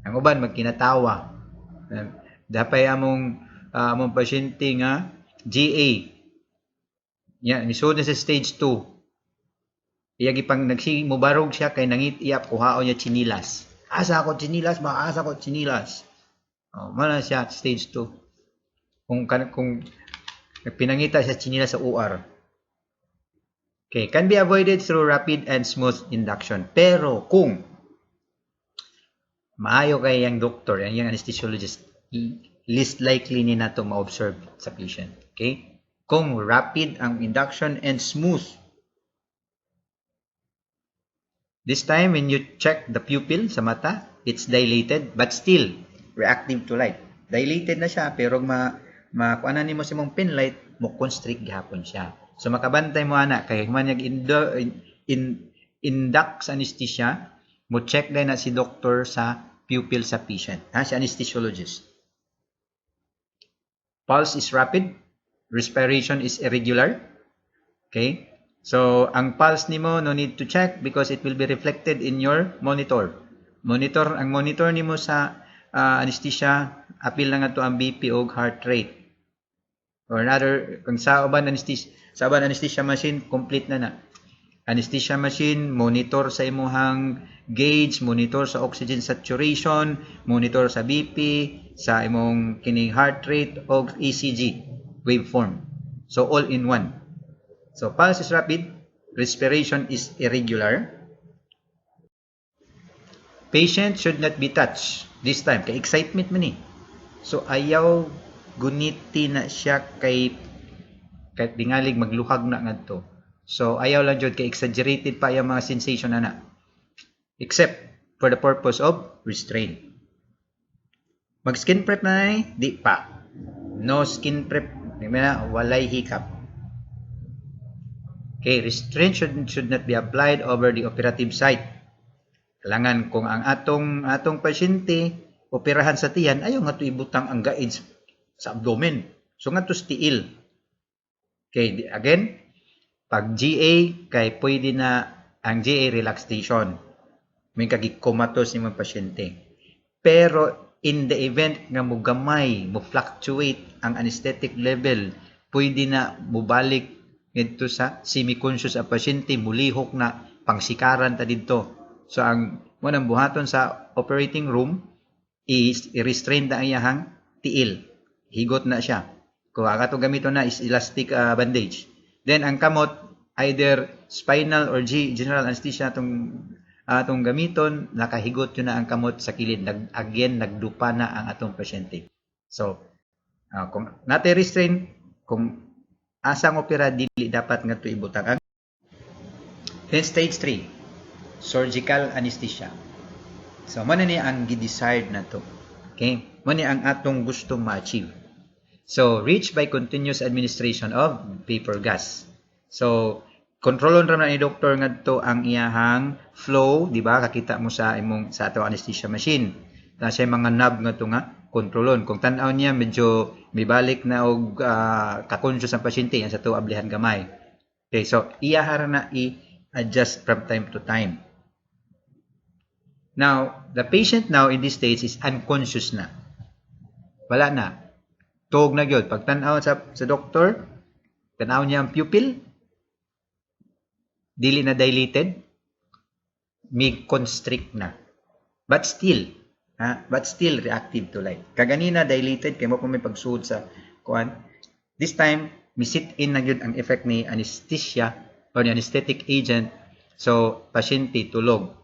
Ang uban, magkinatawa. Dapay among pasyente nga, GA. Yan, misod na sa stage 2. Iyagi pang mubarog siya, kay nangit iyap, kuhaon niya chinilas. Asa ako chinilas ba? Asa ako chinilas. Wala siya, stage 2. Kung pinangita siya chinilas sa OR. Okay, can be avoided through rapid and smooth induction. Pero kung maayo kay yung doktor, yung anesthesiologist, least likely ni nato ma-observe sa patient. Okay? Kung rapid ang induction and smooth, this time when you check the pupil sa mata, it's dilated but still reactive to light. Dilated na siya, pero kuanan nimo si mong pin light, mo constrict gihapon siya. So, makabantay mo anak, kaya man induct sa anesthesia, mo check din na si doktor sa pupil sa patient, si anesthesiologist. Pulse is rapid, respiration is irregular. Okay? So, ang pulse nimo no need to check because it will be reflected in your monitor. Ang monitor nimo sa anesthesia, apil lang ato ang BP o heart rate. Or rather, kung sa uban anesthesia machine, complete na. Anesthesia machine, monitor sa imuhang gauge, monitor sa oxygen saturation, monitor sa BP, sa imong kining heart rate o ECG waveform. So all in one. So pulse is rapid, respiration is irregular. Patient should not be touched this time kay excitement man ni. So ayaw guniti na siya kay tingalig magluhag na ngadto. So, ayaw lang jud kay exaggerated pa yung mga sensation na. Except for the purpose of restraint. Mag-skin prep na di pa. No skin prep. Walay hiccup. Okay, restraint should not be applied over the operative site. Kailangan kung ang atong pasyente operahan sa tiyan, ayaw nga to ibutang ang gaid sa abdomen. So, nga to stiil. Okay, again, pag GA, kay pwede na ang GA relaxation. May kagikomatos ni mga pasyente. Pero in the event nga mo gamay, mo fluctuate ang anesthetic level, pwede na mubalik dito sa semi-conscious ang pasyente, mulihok na pangsikaran ta dito. So ang munang buhaton sa operating room is i-restrain na ang iyahang tiil. Higot na siya. Kung ato gamito na is elastic bandage. Then, ang kamot, either spinal or general anesthesia atong gamiton, nakahigot yun na ang kamot sa kilid. Again, nagdupa na ang atong pasyente. So, kung natin restrain, kung asang opera, dili dapat nga ito ibutang. Then, stage 3, surgical anesthesia. So, mana ni ang gi-desired na to. Okay? Mana ang atong gustong ma-achieve. So, reached by continuous administration of vapor gas. So, kontrolon ra na ni doktor ngadto ang iyahang flow, di ba? Kakita mo sa ato anesthesia machine. Na siya mga knob ngadto nga kontrolon. Kung tan-aw niya medyo may balik na og ka-conscious ang pasyente yan sa to ablihan gamay. Okay, so iyahara na i-adjust from time to time. Now, the patient now in this stage is unconscious na. Wala na. Tuog na gyud. Pag tan-aw sa doktor, tan-aw niya ang pupil, dili na dilated, may constrict na. But still reactive to light. Kaganina dilated, kaya mo po may pagsuod sa kuan. This time, may sit-in na yun ang effect ni anesthesia or ni anesthetic agent. So, pasyente tulog.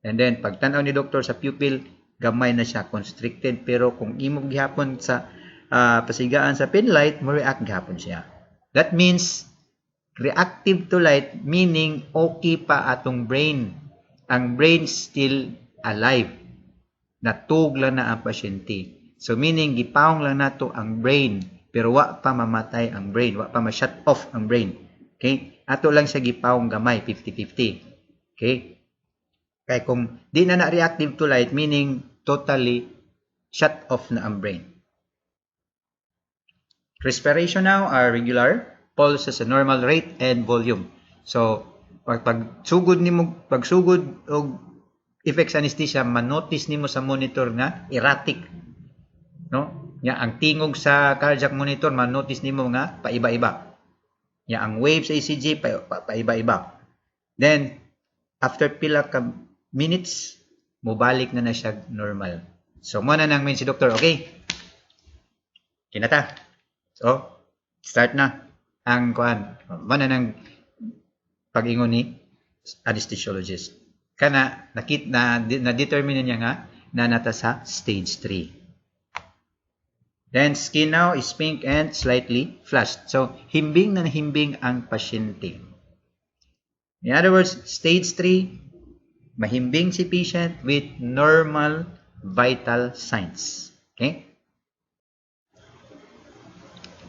And then, pag tanaw ni doktor sa pupil, gamay na siya, constricted. Pero kung imong gihapon sa pasigaan sa pin light, mo-react gihapon siya. That means, reactive to light, meaning okay pa atong brain. Ang brain still alive. Natug lang na ang pasyente. So meaning, gipawong lang nato ang brain, pero wa pa mamatay ang brain, wa pa ma-shut off ang brain. Okay? Ato lang siya gipawong gamay, 50-50. Okay? Kaya kung di na reactive to light, meaning totally shut off na ang brain. Respiration now are regular. Pulses a normal rate and volume. So, pagsugod og effects anesthesia, manotice nimo sa monitor nga erratic. No? Ya ang tingog sa cardiac monitor, manotice nimo nga paiba-iba. Ya ang wave sa ECG paiba-iba. Then after pila ka minutes, mobalik na siya normal. So, mo na nang si doktor, okay? Kinata. So, start na ang kuan. Mana nang pag-ingon ni anesthesiologist. Kana na-determine niya nga na nata sa stage 3. Then skin now is pink and slightly flushed. So himbing na himbing ang pasyente. In other words, stage 3, mahimbing si patient with normal vital signs. Okay?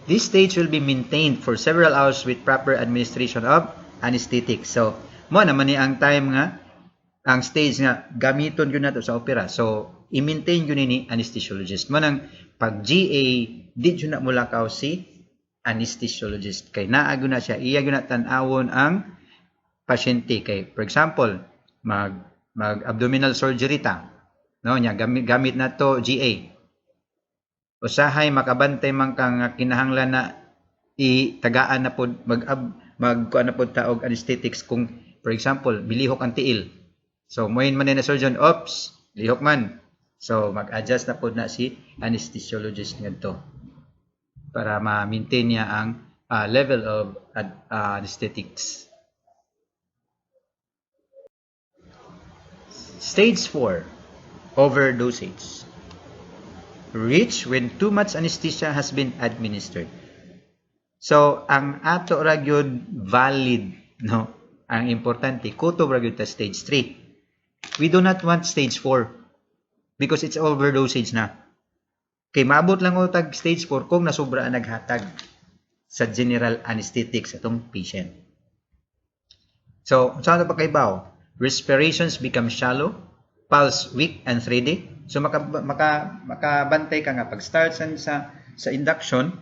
This stage will be maintained for several hours with proper administration of anesthetic. So, mo naman ni ang time nga, ang stage nga, gamiton yun nato sa opera. So, i-maintain yun ni anesthesiologist. Manang pag GA, di yun na mulakaw si anesthesiologist. Kay naagyo na siya, iya yun na tanawon ang pasyente. Kay, for example, mag-abdominal surgery ta. No, nya gamit na to GA. Usahay makabantay man kang kinahanglan na itagaan na pod magkuan na pod ta og anesthetics kung for example bilihok ang tiil. So moin man na surgeon, oops, lihok man. So mag-adjust na pod na si anesthesiologist ngadto para ma-maintain niya ang level of anesthetics. Stage 4, overdosage. Reach when too much anesthesia has been administered. So, ang ato ra gyud valid, no? Ang importante, kutob ra gyud ta stage 3. We do not want stage 4 because it's overdosage na. Kay maabot lang tag stage 4 kung nasobra ang naghatag sa general anesthetics atong patient. So, saan pa kaybaw? Respirations become shallow, pulse weak and thready. So makabantay ka nga pag start sa induction,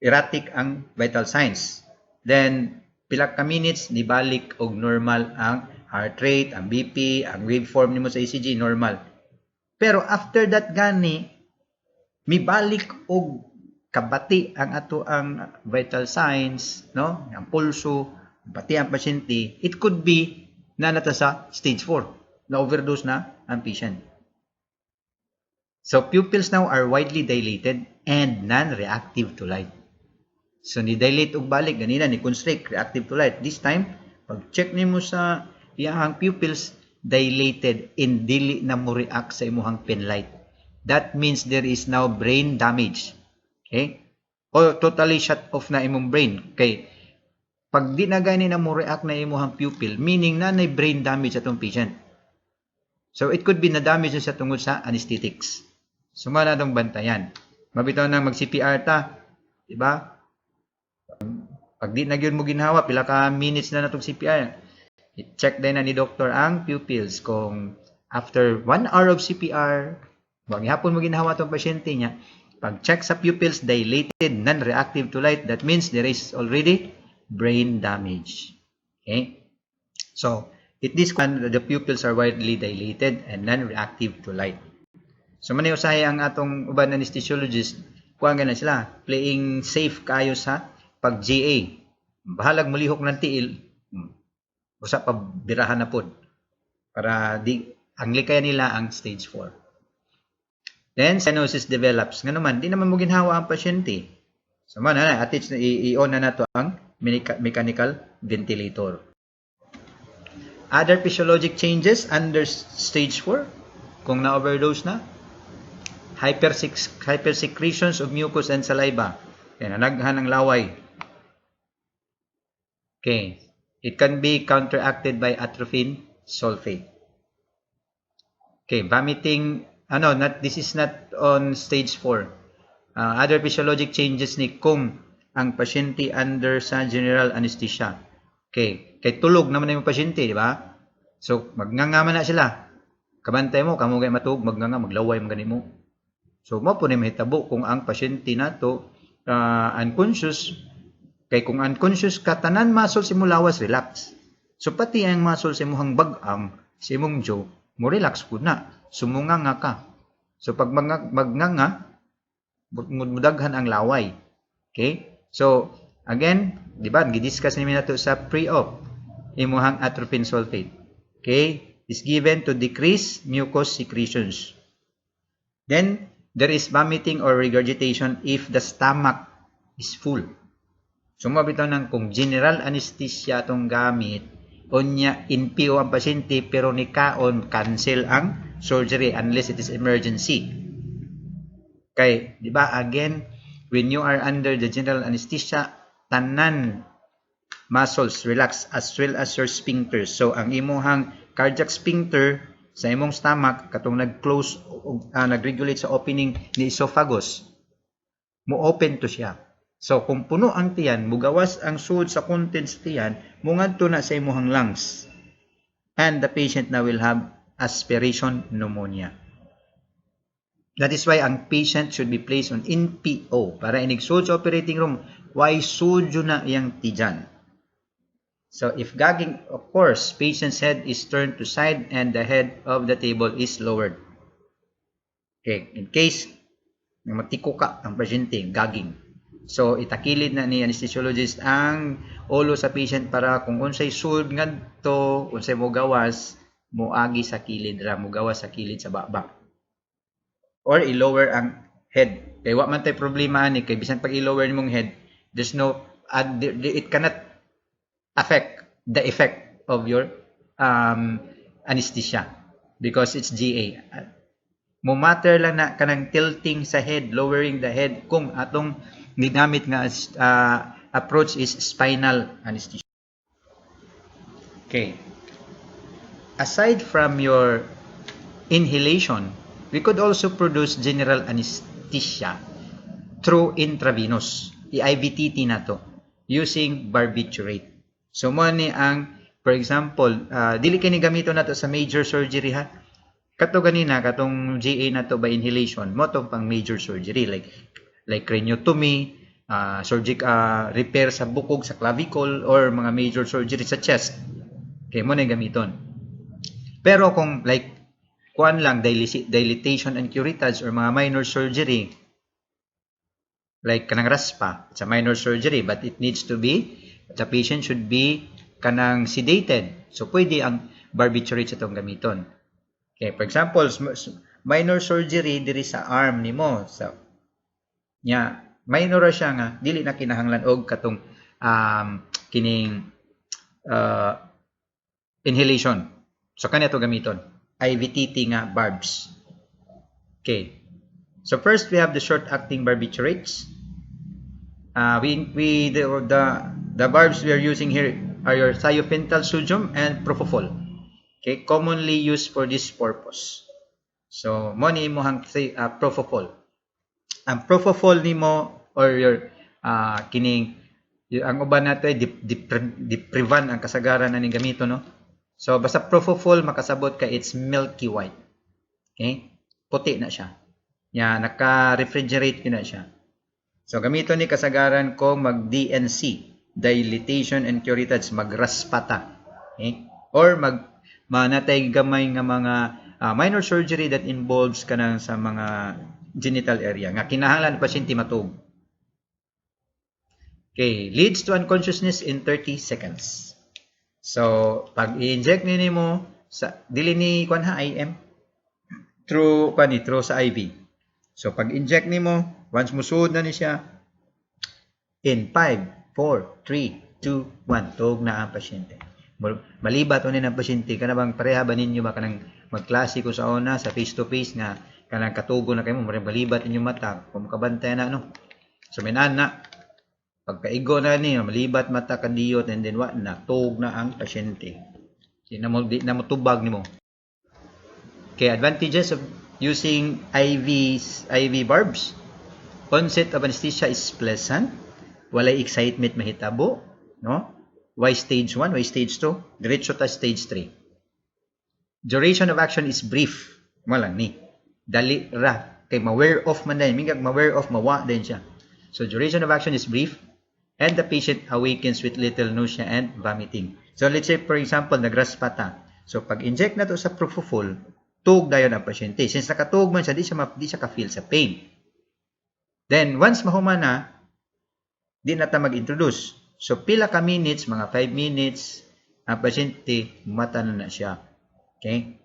erratic ang vital signs. Then pila ka minutes nibalik og normal ang heart rate, ang BP, ang waveform nimo sa ECG normal. Pero after that gani mibalik og kabati ang ato ang vital signs, no? Ang pulso, pati ang pasyente, it could be na nata sa stage 4, na overdose na ang patient. So pupils now are widely dilated and non-reactive to light. So ni-dilate og balik ganina ni constrict, reactive to light. This time, pag check nimo sa iyang pupils, dilated and dili na mo react sa imuhang penlight. That means there is now brain damage. Okay? O totally shut off na imong brain. Okay? Pag di na gani na mo react na imuhang pupil, meaning na nay brain damage atong patient. So it could be na damage sa tungod sa anesthetics. So na itong bantayan. Mabitaw na mag-CPR ta. Diba? Pag di na yun mo ginhawa, pila ka minutes na natong CPR. I-check din na ni doktor ang pupils. Kung after 1 hour of CPR, wag hapon mo ginhawa itong pasyente niya, pag-check sa pupils, dilated, non-reactive to light, that means there is already brain damage. Okay? So, this one, the pupils are widely dilated and non-reactive to light. So, maniusahay ang atong uban anesthesiologist, kuhaan na sila, playing safe kayo sa pag-GA. Bahalag mulihok ng tiil, usa pa birahan na pod. Para ang likaya nila ang stage 4. Then, cyanosis develops. Nga naman, di naman mo ginhawa ang pasyente. So, atich na i-on na nato ang mechanical ventilator. Other physiologic changes under stage 4, kung na-overdose na, hypersecretions of mucus and saliva. Yan, nanaghan ng laway. Okay. It can be counteracted by atropine sulfate. Okay, vomiting, this is not on stage 4. Other physiologic changes ni kung ang pasyente under sa general anesthesia. Okay, kay tulog naman na yung pasyente, di ba? So, magngangaman na sila. Kabantay mo, kamo gay matug, maglaway magani mo. So, mo po ni mahitabo kung ang pasyente na to unconscious. Kay kung unconscious ka, tanan muscle si mo lawas, relax. So, pati ang muscle si mo hang bag-ang, si mong jaw, mo relax po na. Sumunganga ka. So, pag magnganga, mudaghan ang laway. Okay? So, again, di ba, gidiscuss namin nato sa pre-op, imuhang atropine sulfate. Okay? Is given to decrease mucus secretions. Then, there is vomiting or regurgitation if the stomach is full. So, mabitaw ng kung general anesthesia itong gamit, onya NPO ang pasyente, pero ni kaon, cancel ang surgery unless it is emergency. Okay? Di ba, again, when you are under the general anesthesia, tanan muscles relax as well as your sphincters. So, ang imuhang cardiac sphincter sa imong stomach, katong nag-close, nag-regulate sa opening ni esophagus, mo-open to siya. So, kung puno ang tiyan, mugawas ang sud sa contents tiyan, mungadto na sa imuhang lungs. And the patient now will have aspiration pneumonia. That is why ang patient should be placed on NPO para inig-sud sa operating room. Why sudyo na iyang tijan? So if gagging, of course, patient's head is turned to side and the head of the table is lowered. Okay, in case matiko ka ang pasyente, gagging. So itakilid na ni anesthesiologist ang ulo sa patient para kung unsay sud ngadto, unsay mo gawas, moagi sa kilid ra, mo gawas sa kilid sa baba. Or i-lower ang head. Kaya wa man tay problema ani kay bisan pag i-lower nimong head, there's no it cannot affect the effect of your anesthesia because it's GA. Mo matter lang na kanang tilting sa head, lowering the head kung atong ginamit nga approach is spinal anesthesia. Okay. Aside from your inhalation, we could also produce general anesthesia through intravenous. I-IVTT na to using barbiturate. So mo ni ang, for example, dili kini gamito na to sa major surgery ha. Kato ganina katong GA na to by inhalation, mo to pang major surgery like craniotomy, surgical repair sa bukog sa clavicle or mga major surgery sa chest. Okay, mo na gamiton. Pero kung like kuan lang dilatation and curettage or mga minor surgery like kanang raspa, it's a minor surgery but it needs to be, the patient should be kanang sedated. So pwede ang barbiturate sa tong gamiton. Okay, for example, minor surgery diri sa arm nimo sa minor siya nga dili na kinahanglan og katong kining inhalation. So kanya to gamiton. IVTT nga barbs. Okay. So first we have the short acting barbiturates. The barbs we are using here are your thiopental sodium and propofol. Okay, commonly used for this purpose. So mo ni mo hang propofol. Ang propofol nimo or your kining ang uban nato ay prevent ang kasagaran na ni gamito no. So basta propofol makasabot ka it's milky white. Okay? Puti na siya. Naka-refrigerate na siya. So gamito ni kasagaran ko mag DNC, dilatation and curettage, magraspata. Okay? Or manatay gamay nga mga minor surgery that involves kanang sa mga genital area nga kinahanglan pasyente matug. Okay, leads to unconsciousness in 30 seconds. So pag i-inject nimo sa dili ni kuan ha IM through sa IV. So pag inject nimo once musud na ni siya in 5 4 3 2 1 tug na ang pasyente. Malibat unin ang pasyente kana bang pareha ba ninyo ba kanang magklase ko sa una sa face to face nga kanang katugo na kayo mo malibat inyong mata kung makabantay na no. So minan na pagkaigo na ni malibat mata kadiyot and then what na tug na ang pasyente. Di na mo tubag nimo. Okay, advantages of using IV barbs. Onset of anesthesia is pleasant. Walay excitement mahitabo, no? Why stage 1, why stage 2? Diretso ta stage 3. Duration of action is brief. Mo lang ni. Dali ra kay ma-wear off man din, mingag ma-wear off mawa din siya. So duration of action is brief and the patient awakens with little nausea and vomiting. So let's say for example nagraspa ta. So pag inject na to sa propofol, tug dayon ang pasyente. Since nakatug man siya, di siya ka-feel sa pain. Then once mahuman na, di na ta mag-introduce. So pila ka minutes, mga 5 minutes, ang pasyente mata na siya. Okay?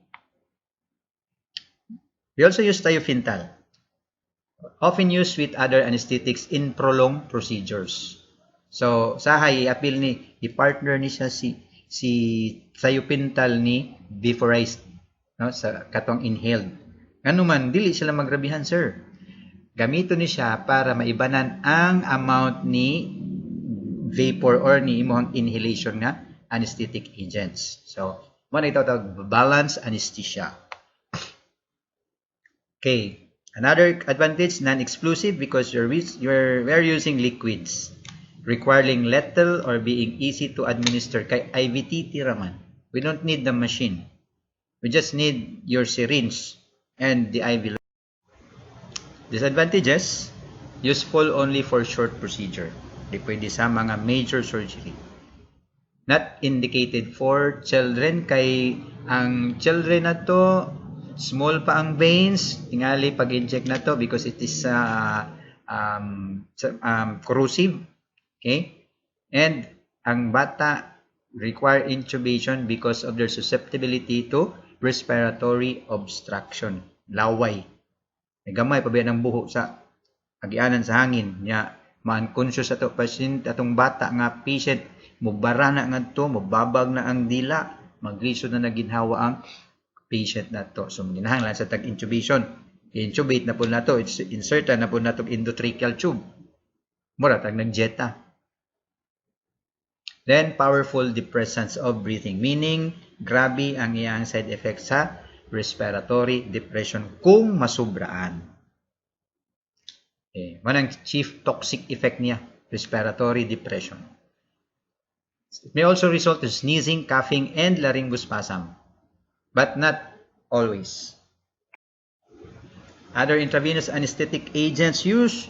We also use thiopental. Often used with other anesthetics in prolonged procedures. So sahay i-appeal ni i-partner ni siya si thiopental ni vaporized no sa katong inhaled. Ngano man dili sila magrabihan sir. Gamito ni siya para maibanan ang amount ni vapor or ni imong inhalation nga anesthetic agents. So mo na itawag balance anesthesia. Okay, another advantage non-explosive because we're using liquids requiring lethal or being easy to administer kay IVTT raman. We don't need the machine. We just need your syringe and the IV. Disadvantages, useful only for short procedure. Di pwede sa mga major surgery. Not indicated for children, kay ang children na to, small pa ang veins, tingali pag-inject na to because it is corrosive. Okay? And ang bata require intubation because of their susceptibility to respiratory obstruction. Laway. Gamay pa ba ng buho sa agianan sa hangin. Nya, ma-unconscious ato patient, atong bata nga patient, mubara na nga to, mubabag na ang dila, maglisod na naginhawa ang patient na to. So, ginahanglan sa tag-intubation. I-intubate na po na to, insert na po na to endotracheal tube. Mura, tag nag-jeta. Then, powerful depressants of breathing, meaning, grabe ang iyang side effects sa respiratory depression kung masubraan. Okay. Manang chief toxic effect niya, respiratory depression. It may also result in sneezing, coughing, and laryngospasm, but not always. Other intravenous anesthetic agents used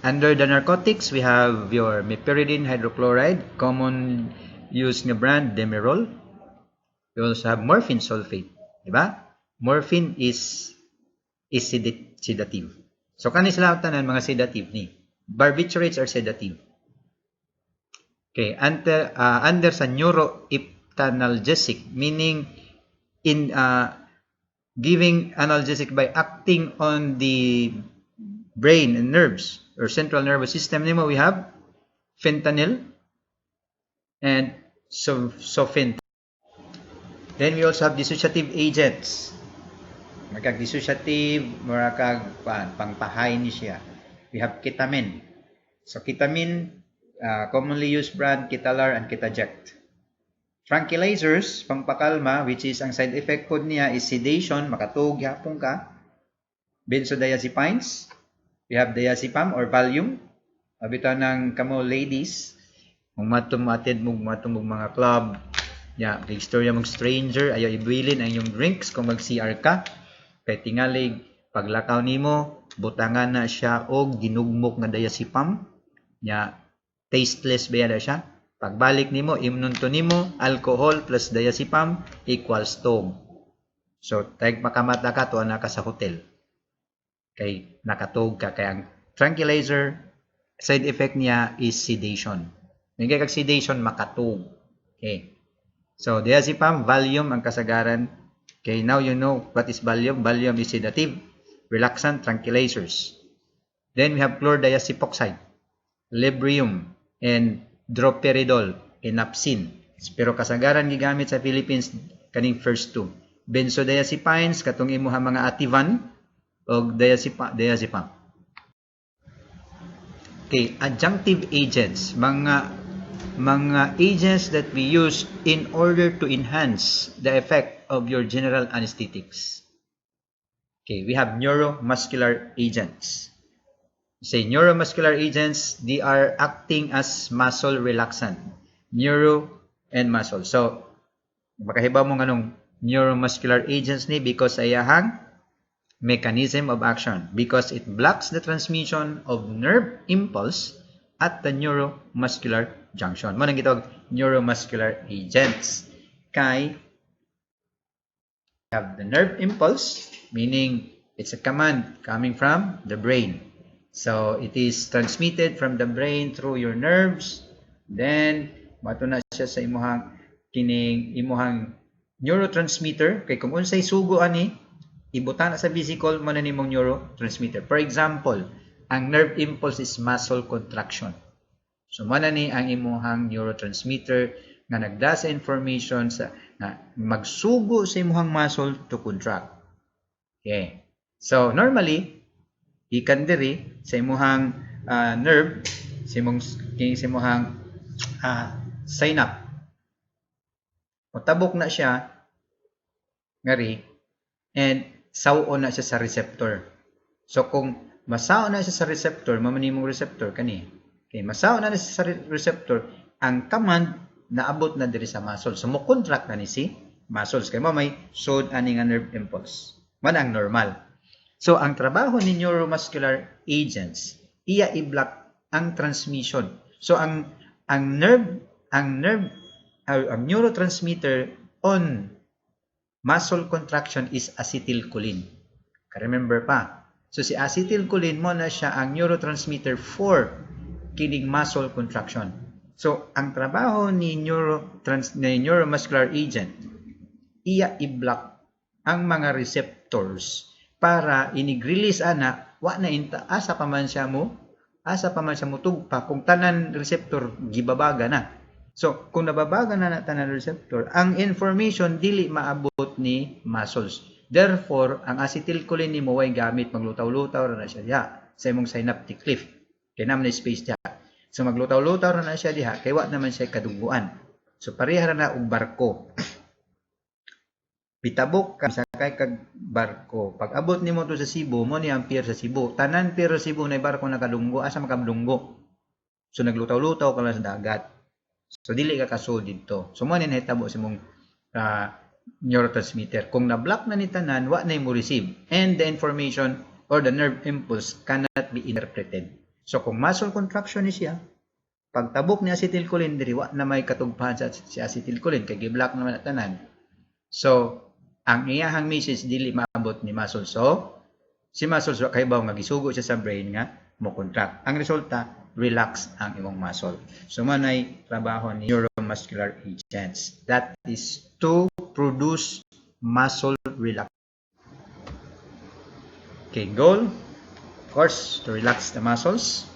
under the narcotics, we have your meperidine hydrochloride, common use nga brand, Demerol. We also have morphine sulfate. Diba? Morphine is sedative. So, kanis lang tanan mga sedative ni. Barbiturates are sedative. Okay. Under sa neurohypnalgesic, meaning in giving analgesic by acting on the brain and nerves or central nervous system nimo, we have fentanyl and sofentanil. Then we also have dissociative agents. Magkag-dissociative, marakag pangpahay ni siya. We have ketamine. So ketamine, commonly used brand, Ketalar and Ketaject. Tranquilizers, pangpakalma, which is ang side effect po niya is sedation, makatug, yapong ka. Benzodiazepines, we have diazepam or Valium. Abito ng kamo ladies, kung matumatid mo mga club, istorya mong stranger, ayaw ibilin ang yung drinks kung mag-CR ka. Kaya tingalig, paglakaw nimo, butangan na siya og ginugmok nga diazepam. Tasteless ba siya? Pagbalik nimo, imnunto nimo, alcohol plus diazepam equals tog. So, tayag makamata ka, tuwa na ka sa hotel. Kay nakatog ka. Kaya ang tranquilizer, side effect niya is sedation. Nagay kag sedation, makatog. Okay. So, diazepam, Valium ang kasagaran. Okay, now you know what is Valium. Valium is sedative, relaxant, tranquilizers. Then we have chlordiazepoxide, Librium, and droperidol, enapsin. Pero kasagaran gigamit sa Philippines kaning first two. Benzodiazepines, katong imuha mga Ativan, o diazepam. Okay, adjunctive agents, mga agents that we use in order to enhance the effect of your general anesthetics. Okay, we have neuromuscular agents. Say neuromuscular agents, they are acting as muscle relaxant. Neuro and muscle. So, makahibaw mo nganong neuromuscular agents ni because ayahang mechanism of action, because it blocks the transmission of nerve impulse at the neuromuscular junction. Mo nang gitawag neuromuscular agents. Kay have the nerve impulse, meaning it's a command coming from the brain. So it is transmitted from the brain through your nerves. Then mato na siya sa imuhang neurotransmitter. Kay kung unsay sugo ani, ibutan na sa vesicle mo na nimong neurotransmitter. For example, ang nerve impulse is muscle contraction. So, mana ni ang imuhang neurotransmitter nga nagda sa information sa magsugo sa imuhang muscle to contract. Okay. So, normally, ikan diri sa imuhang nerve, sa imuhang synapse. Mutabok na siya ngari and saon na siya sa receptor. So, kung masaon na siya sa receptor, mamanimong receptor kani. Okay, masaon na siya sa receptor, ang command naabot na diri sa muscle. So, mo contract na ni si muscles. Kaya mo may sod ani nga nerve impulse. Man ang normal. So, ang trabaho ni neuromuscular agents, iya i-block ang transmission. So, ang neurotransmitter on muscle contraction is acetylcholine. Remember pa. So, si acetylcholine mo na siya ang neurotransmitter for kining muscle contraction. So, ang trabaho ni neuromuscular agent, iya i-block ang mga receptors para inig-release ana, asa pa man siya mo tugpa kung tanan receptor gibabaga na. So, kung nababaga na tanan receptor, ang information dili maabot ni muscles. Therefore, ang acetylcholine nimo way gamit maglutaw-lutaw ra na siya diha sa imong synaptic cliff. Kay naman na space diha. So, maglutaw-lutaw ra na siya diha kay wa naman siya kaduguan. So, pareha ra na og barko. Pitabok ka sakay kag barko. Pag abot nimo to sa Cebu, mo ni ang pier sa Cebu. Tanan pier sa Cebu na barko nakadunggo, asa makadunggo. So naglutaw-lutaw ka lang sa dagat. So dili ka kasul dito. So mo ni nahitabo sa mong neurotransmitter. Kung na-block na ni tanan, wa na mo receive. And the information or the nerve impulse cannot be interpreted. So kung muscle contraction ni siya, pagtabok ni acetylcholine diri wa na may katugpahan sa si acetylcholine kay gi-block naman na tanan. So ang iyahang message dili maabot ni muscle. So, si muscle wa kay baw nga gisugo siya sa brain nga mo contract. Ang resulta, relax ang imong muscle. So, manay trabaho ni neuromuscular agents. That is to produce muscle relax. Okay, goal, of course, to relax the muscles.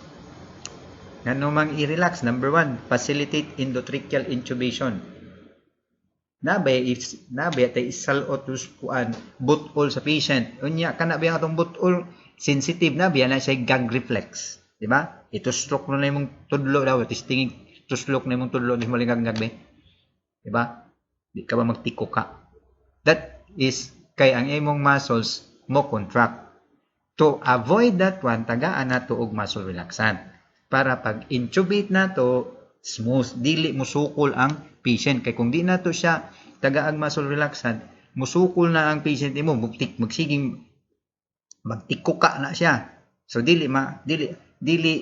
Ngano mang i-relax? Number 1, facilitate endotracheal intubation. Nabe tay isalot kuan butol sa patient. Unya kana ba atong butol sensitive na biya na siya gag reflex, di ba? Ito stroke na imong tudlo daw, testing to stroke na imong tudlo ni malingag be. Di ba? Di ka ba magtiko ka. That is kay ang imong muscles mo contract. To avoid that one, tagaan nato og muscle relaxant para pag intubate nato smooth, dili musukol ang patient. Kay kung di nato siya tagaag muscle relaxant, musukol na ang patient nimo, magsiging magtikuka na siya. So dili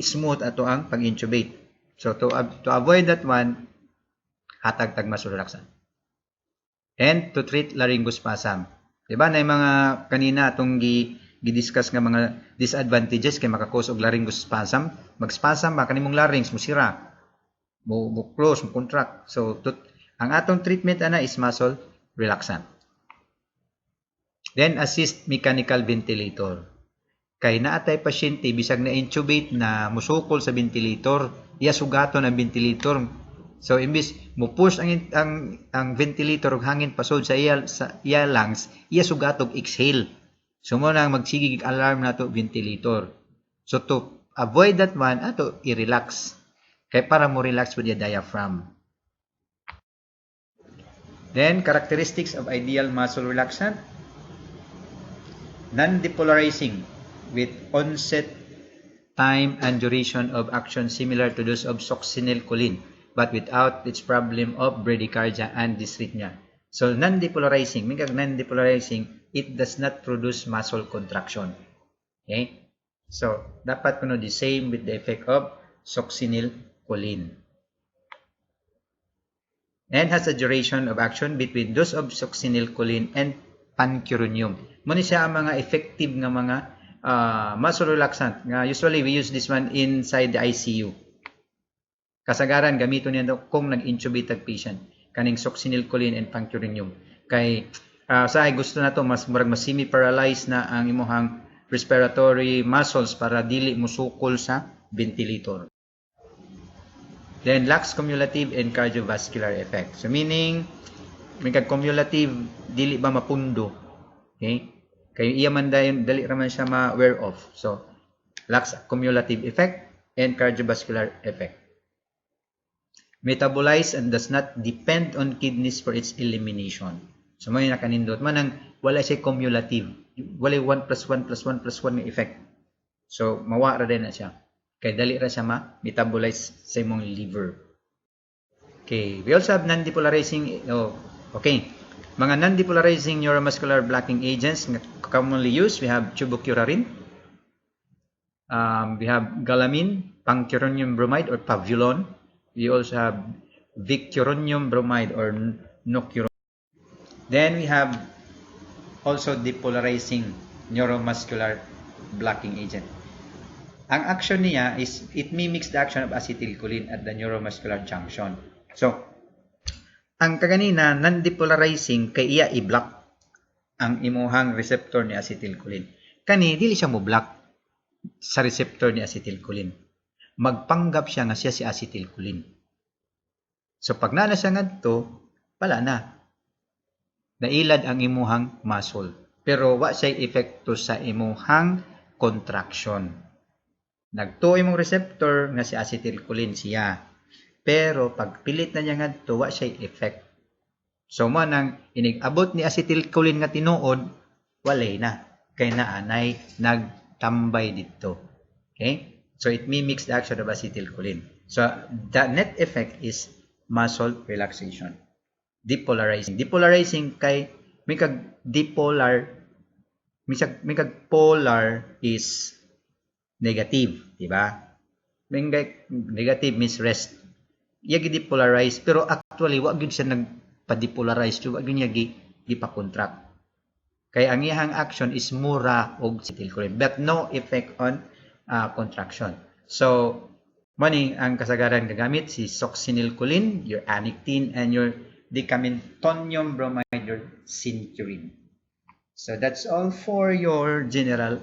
smooth ato ang pag-intubate. So to avoid that one, hatag tag muscle relaxant. And to treat laryngospasm. Diba na yung mga kanina atong gi-discuss nga mga disadvantages kay maka-cause og laryngospasm. Mag-spasm ba kanimong larynx mo sira. Mo close, mo contract. So, ang atong treatment ana is muscle relaxant. Then, assist mechanical ventilator. Kay naatay pasyente, bisag na intubate na musukol sa ventilator, iya sugaton ang ventilator. So, imbis mo push ang ventilator og hangin pasod sa iya lungs, iya sugatog exhale. So, mo nang magsigig alarm nato ventilator. So, to avoid that one, ato i-relax. Kaya para mo relax with your diaphragm. Then, characteristics of ideal muscle relaxant. Non-depolarizing with onset time and duration of action similar to those of succinylcholine, but without its problem of bradycardia and dysrhythmia. So, non-depolarizing, it does not produce muscle contraction. Okay? So, dapat kuno the same with the effect of succinylcholine. And has a duration of action between those of succinylcholine and pancuronium. Muna siya ang mga effective nga mga muscle relaxant. Usually, we use this one inside the ICU. Kasagaran, gamito niya kung nag-intubate ang patient. Kaning succinylcholine and pancuronium. Kay, sa gusto na to mas semi-paralyzed na ang imuhang respiratory muscles para dili musukol sa ventilator. Then, lacks cumulative and cardiovascular effect. So, meaning, may cumulative, dili ba mapundo? Okay? Kaya iya man dali raman siya ma-wear off. So, lacks cumulative effect and cardiovascular effect. Metabolize and does not depend on kidneys for its elimination. So, may nakanindot. Manang, wala siya cumulative. Wala 1 plus 1 plus 1 plus 1 ng effect. So, mawara din na siya. Kaya dali ra siya ma-metabolize sa imong liver. Okay. We also have non-depolarizing. Okay. Mga non-depolarizing neuromuscular blocking agents nga commonly used, we have tubocurarine, we have galamine, pancuronium bromide or pavulon. We also have vicuronium bromide or nocuron. Then we have also depolarizing neuromuscular blocking agent. Ang action niya is it mimics the action of acetylcholine at the neuromuscular junction. So, ang kaganina non-depolarizing kay iya i-block ang imuhang receptor ni acetylcholine. Kani dili siya mo block sa receptor ni acetylcholine. Magpanggap siya nga siya si acetylcholine. So pag naa siya ngadto, wala na. Nailad ang imuhang muscle. Pero wa siya epekto sa imuhang contraction. Nagtuo imong receptor nga si acetylcholine siya. Pero pag pilit na niya ngadto, wa siya effect. So mo nang inig-abot ni acetylcholine nga tinuod, walay na. Kay naanay nagtambay dito. Okay? So it mimics the action of acetylcholine. So the net effect is muscle relaxation. Depolarizing. Depolarizing kay may kag dipolar, may kag polar is negative, di ba? May negative means rest. Iya gi-depolarize pero actually wa gyud siya nagpa-depolarize, wa gyud niya gipa-contract. Kaya ang iyang action is mura og acetylcholine but no effect on contraction. So mani ang kasagaran gagamit si succinylcholine, your amectin, and your decamintonium bromide, your cinturine. So that's all for your general